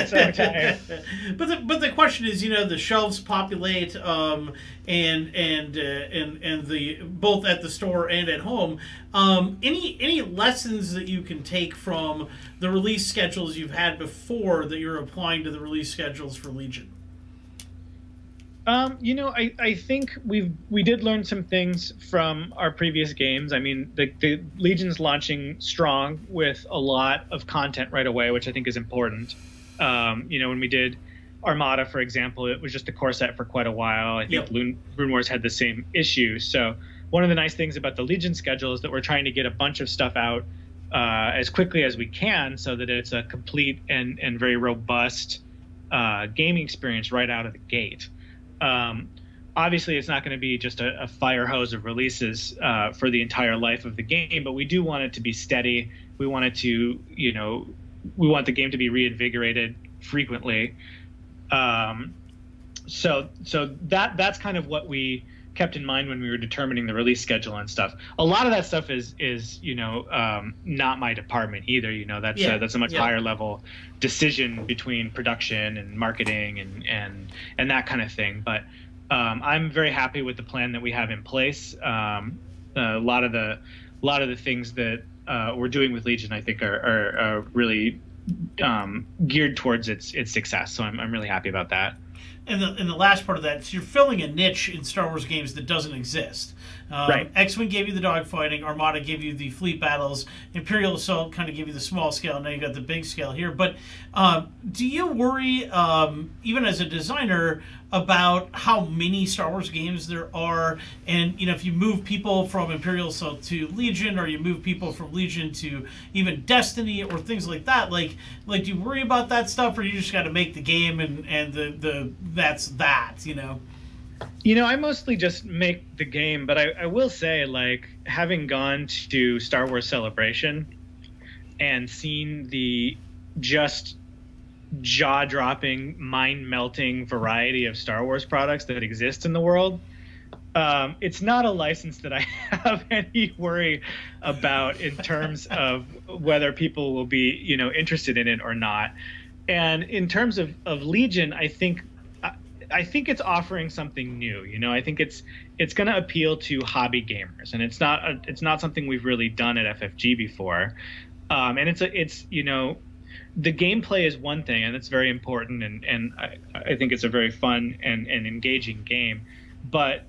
so tired. But the question is, the shelves populate, and the both at the store and at home. Any lessons that you can take from the release schedules you've had before that you're applying to the release schedules for Legion? I think we did learn some things from our previous games. I mean, the Legion's launching strong with a lot of content right away, which I think is important. When we did Armada, for example, it was just a core set for quite a while. I think Rune Wars had the same issue. So one of the nice things about the Legion schedule is that we're trying to get a bunch of stuff out as quickly as we can, so that it's a complete and very robust gaming experience right out of the gate. Obviously, it's not going to be just a fire hose of releases for the entire life of the game, but we do want it to be steady. We want it to, we want the game to be reinvigorated frequently. So that's kind of what we kept in mind when we were determining the release schedule and stuff. A lot of that stuff is not my department either. That's a much higher level decision between production and marketing and that kind of thing. But I'm very happy with the plan that we have in place. A lot of the things that we're doing with Legion, I think, are really geared towards its success. So I'm really happy about that. And the last part of that, so you're filling a niche in Star Wars games that doesn't exist. Right. X-Wing gave you the dogfighting, Armada gave you the fleet battles, Imperial Assault kind of gave you the small scale, now you got the big scale here. But do you worry, even as a designer, about how many Star Wars games there are? And if you move people from Imperial Assault to Legion, or you move people from Legion to even Destiny or things like that, like do you worry about that stuff, or you just got to make the game and that's that? I mostly just make the game, but I will say, like, having gone to Star Wars Celebration and seen the just jaw-dropping, mind-melting variety of Star Wars products that exist in the world, it's not a license that I have any worry about in terms of whether people will be, interested in it or not. And in terms of Legion, I think it's offering something new. I think it's going to appeal to hobby gamers, and it's not something we've really done at FFG before. And it's the gameplay is one thing, and it's very important, and I think it's a very fun and engaging game. But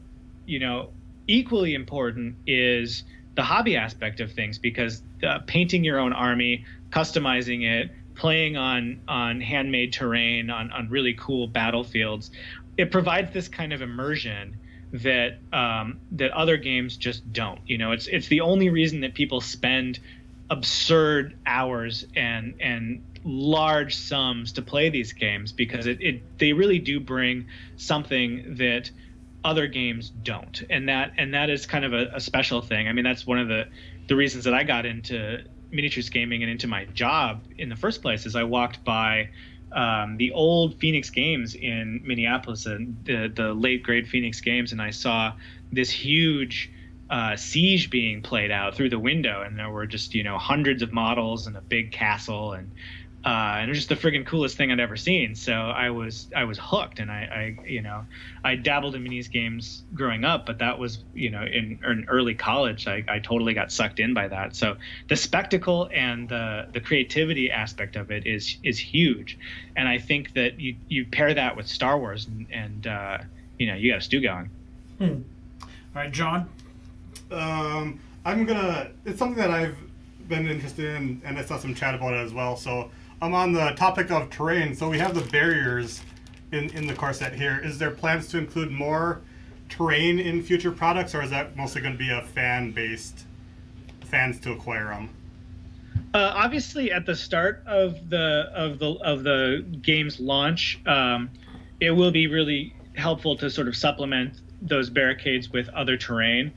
equally important is the hobby aspect of things, because painting your own army, customizing it, playing on handmade terrain, on really cool battlefields, it provides this kind of immersion that other games just don't. It's the only reason that people spend absurd hours and large sums to play these games, because they really do bring something that other games don't, and that is kind of a special thing. I mean, that's one of the reasons that I got into miniatures gaming and into my job in the first place. Is I walked by the old Phoenix Games in Minneapolis, the late grade Phoenix Games, and I saw this huge siege being played out through the window, and there were just hundreds of models and a big castle, and it was just the friggin' coolest thing I'd ever seen. So I was hooked, and I dabbled in minis games growing up, but that was in early college. I totally got sucked in by that. So the spectacle and the creativity aspect of it is huge, and I think that you pair that with Star Wars, and you got a stew going. All right, John. It's something that I've been interested in, and I saw some chat about it as well. So I'm on the topic of terrain. So we have the barriers in the core set here. Is there plans to include more terrain in future products, or is that mostly going to be a fans to acquire them? Obviously, at the start of the game's launch, it will be really helpful to sort of supplement those barricades with other terrain.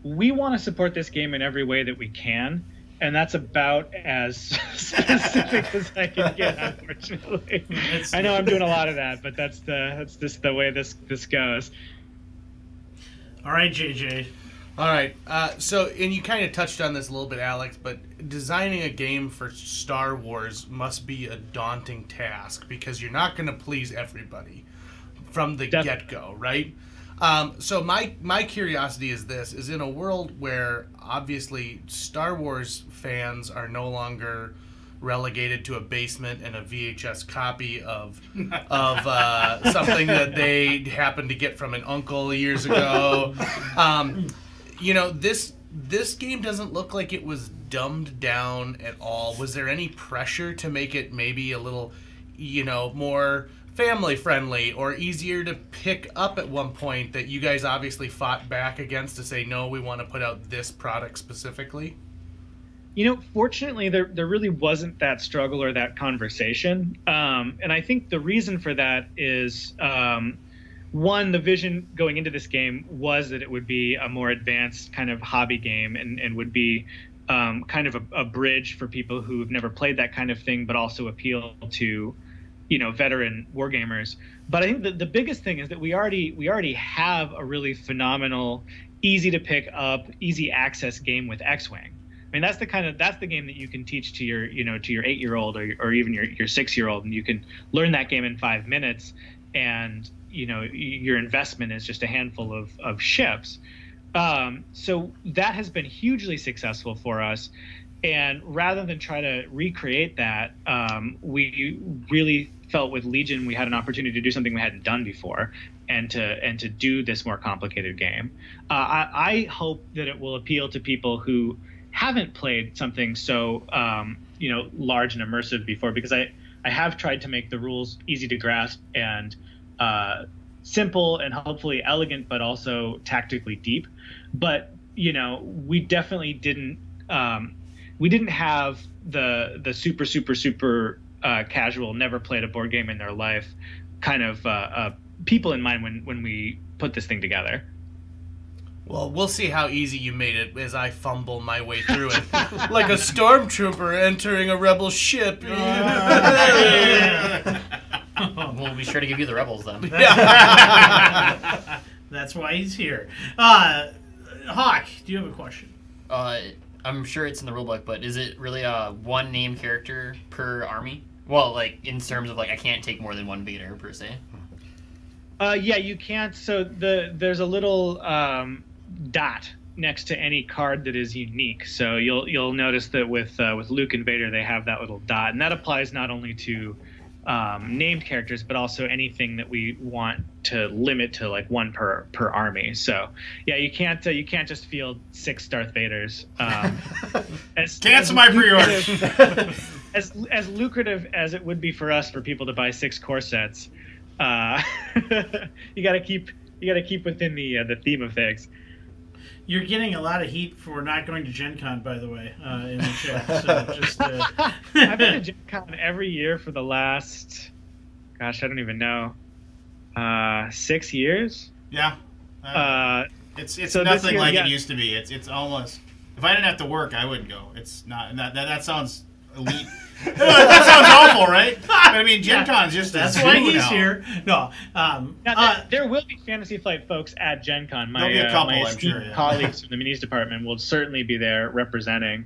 We want to support this game in every way that we can, and that's about as specific as I can get, unfortunately. I know I'm doing a lot of that, but that's just the way this goes. All right, JJ. All right. And you kind of touched on this a little bit, Alex, but designing a game for Star Wars must be a daunting task because you're not going to please everybody from the get-go, right? So my curiosity is this, is in a world where obviously Star Wars fans are no longer relegated to a basement and a VHS copy of something that they happened to get from an uncle years ago. This game doesn't look like it was dumbed down at all. Was there any pressure to make it maybe a little, more family friendly or easier to pick up at one point that you guys obviously fought back against to say, no, we want to put out this product specifically? Fortunately, there really wasn't that struggle or that conversation. And I think the reason for that is, one, the vision going into this game was that it would be a more advanced kind of hobby game and would be kind of a bridge for people who've never played that kind of thing, but also appeal to veteran wargamers. But I think the biggest thing is that we already have a really phenomenal, easy to pick up, easy access game with X-Wing. I mean, that's the game that you can teach to your 8-year-old or even your 6-year-old, and you can learn that game in 5 minutes, and your investment is just a handful of ships. So that has been hugely successful for us. And rather than try to recreate that, we really felt with Legion we had an opportunity to do something we hadn't done before, and to do this more complicated game. I hope that it will appeal to people who haven't played something so large and immersive before, because I have tried to make the rules easy to grasp and simple and hopefully elegant, but also tactically deep. But we definitely didn't. We didn't have the super casual, never played a board game in their life kind of people in mind when we put this thing together. Well, we'll see how easy you made it as I fumble my way through it. Like a stormtrooper entering a rebel ship. We'll be sure to give you the rebels then. That's why he's here. Hawk, do you have a question? I'm sure it's in the rulebook, but is it really one named character per army? Well, like in terms of I can't take more than one Vader per se. Yeah, you can't. So there's a little dot next to any card that is unique. So you'll notice that with Luke and Vader they have that little dot, and that applies not only to named characters, but also anything that we want to limit to one per army. So yeah, you can't just field 6 Darth Vaders. Cancel my pre-order. As lucrative as it would be for us for people to buy 6 core sets, you got to keep within the theme of things. You're getting a lot of heat for not going to Gen Con, by the way, in the chat. So just, I've been to Gen Con every year for the last, I don't even know, 6 years. Yeah. It's so nothing year, like yeah. it used to be. It's almost, if I didn't have to work, I wouldn't go. It's not, that sounds elite. That sounds awful, right? But, I mean, Gen Con's just That's a why zoo he's now. here. No, Now, there will be Fantasy Flight folks at Gen Con. There'll be a couple, my I'm esteemed sure, yeah. colleagues from the minis department will certainly be there representing.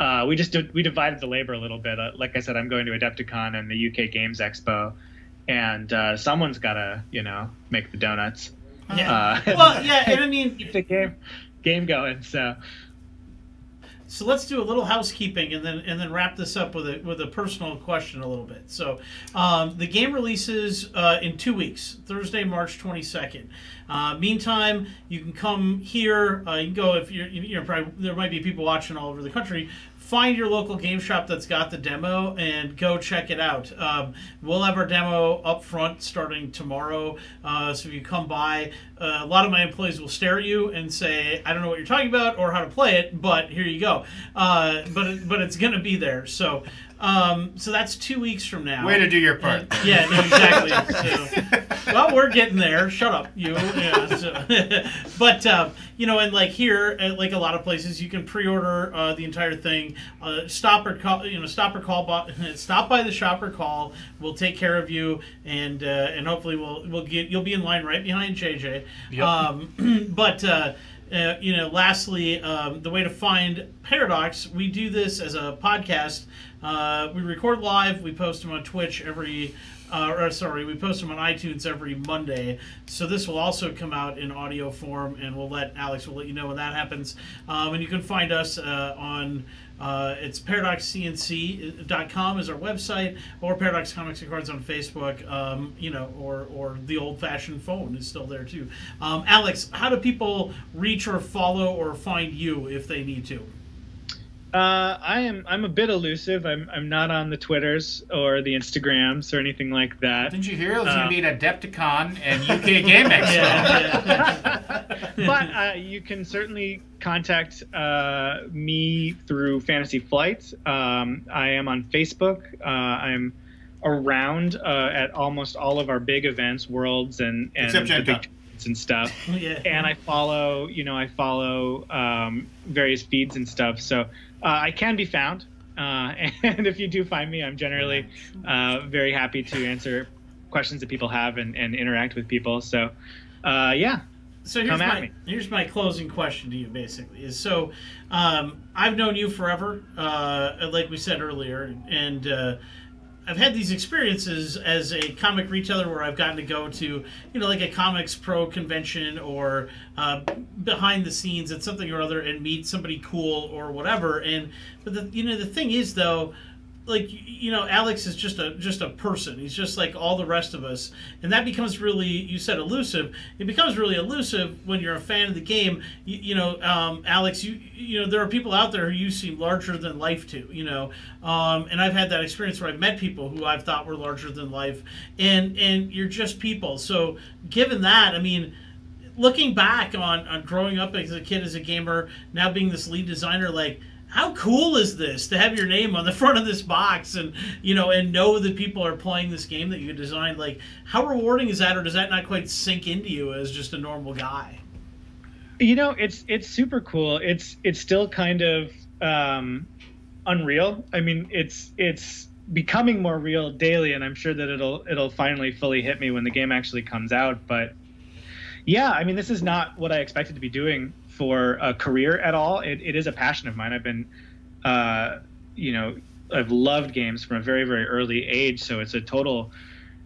We divided the labor a little bit. Like I said, I'm going to Adepticon and the UK Games Expo, and someone's got to, make the donuts. yeah. Well, yeah, and I mean, Keep the game going. So let's do a little housekeeping and then wrap this up with a personal question a little bit. So the game releases in 2 weeks, Thursday, March 22nd. Meantime, you can come here. You can go if you're probably there might be people watching all over the country. Find your local game shop that's got the demo and go check it out. We'll have our demo up front starting tomorrow. So if you come by, a lot of my employees will stare at you and say, "I don't know what you're talking about or how to play it, but here you go." But it's going to be there. So that's 2 weeks from now. Way to do your part. Yeah, no, exactly. So, well, we're getting there. Shut up, you. Yeah, but and like here, like a lot of places, you can pre-order the entire thing. Stop by the shop or call. We'll take care of you, and hopefully you'll be in line right behind JJ. Yep. Lastly, the way to find Paradox, we do this as a podcast. We record live. We post them on Twitch we post them on iTunes every Monday. So this will also come out in audio form, and Alex will let you know when that happens. And you can find us on it's paradoxcnc.com is our website, or Paradox Comics and Cards on Facebook. Or the old-fashioned phone is still there too. Alex, how do people reach or follow or find you if they need to? I'm a bit elusive. I'm not on the Twitters or the Instagrams or anything like that. Didn't you hear? It was going to be at Adepticon and UK Game Expo. But you can certainly contact me through Fantasy Flight. I am on Facebook. I'm around at almost all of our big events, Worlds and the big tournaments and stuff. Yeah. And I follow various feeds and stuff. So I can be found. And if you do find me, I'm generally very happy to answer questions that people have and interact with people. So, yeah. So here's my closing question to you, basically. I've known you forever, like we said earlier, and I've had these experiences as a comic retailer where I've gotten to go to, like a Comics Pro convention or behind the scenes at something or other and meet somebody cool or whatever. But the thing is, though, Alex is just a person. He's just like all the rest of us, and that becomes really, you said elusive. It becomes really elusive when you're a fan of the game. Alex, there are people out there who you seem larger than life to. And I've had that experience where I've met people who I've thought were larger than life, and you're just people. So given that, I mean, looking back on growing up as a kid, as a gamer, now being this lead designer, like, how cool is this to have your name on the front of this box and know that people are playing this game that you designed? Like, how rewarding is that, or does that not quite sink into you as just a normal guy? It's super cool. It's still kind of unreal. I mean, it's becoming more real daily, and I'm sure that it'll finally fully hit me when the game actually comes out. But yeah, I mean, this is not what I expected to be doing for a career at all. It is a passion of mine. I've been, I've loved games from a very, very early age. So it's a total,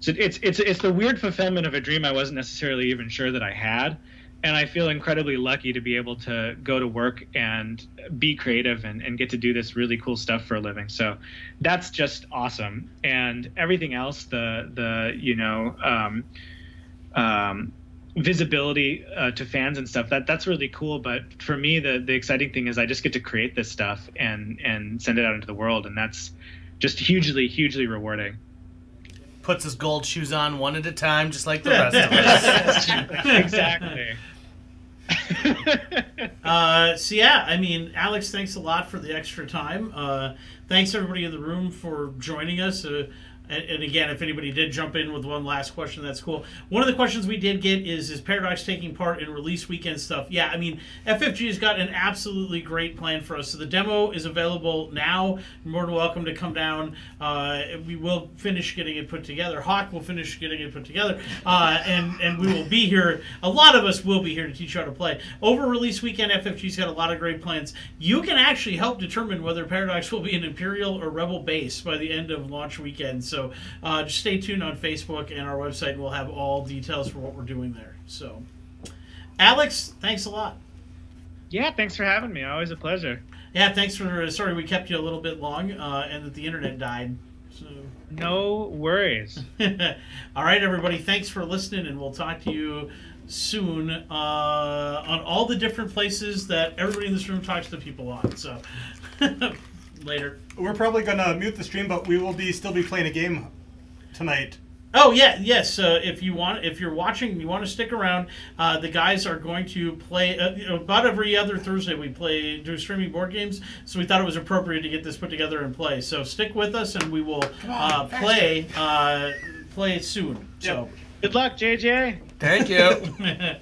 it's the weird fulfillment of a dream I wasn't necessarily even sure that I had. And I feel incredibly lucky to be able to go to work and be creative and get to do this really cool stuff for a living. So that's just awesome. And everything else, visibility to fans and stuff, that's really cool. But for me, the exciting thing is I just get to create this stuff and send it out into the world, and that's just hugely rewarding. Puts his gold shoes on one at a time, just like the rest of us. Exactly. So yeah, I mean, Alex, thanks a lot for the extra time. Thanks everybody in the room for joining us. And again, if anybody did jump in with one last question, that's cool. One of the questions we did get is Paradox taking part in release weekend stuff? Yeah, I mean, FFG has got an absolutely great plan for us. So the demo is available now. You're more than welcome to come down. We will finish getting it put together. Hawk will finish getting it put together. And we will be here. A lot of us will be here to teach you how to play. Over release weekend, FFG's got a lot of great plans. You can actually help determine whether Paradox will be an Imperial or Rebel base by the end of launch weekend. So just stay tuned on Facebook and our website, and we'll have all details for what we're doing there. So, Alex, thanks a lot. Yeah, thanks for having me. Always a pleasure. Yeah, thanks for. Sorry we kept you a little bit long, and that the internet died. So. No worries. All right, everybody. Thanks for listening, and we'll talk to you soon on all the different places that everybody in this room talks to people on. So, later. We're probably gonna mute the stream, but we will still be playing a game tonight. Oh yeah, yes. If you're watching, and you want to stick around. The guys are going to play about every other Thursday. We do streaming board games, so we thought it was appropriate to get this put together and play. So stick with us, and we will play soon. Yep. So good luck, JJ. Thank you.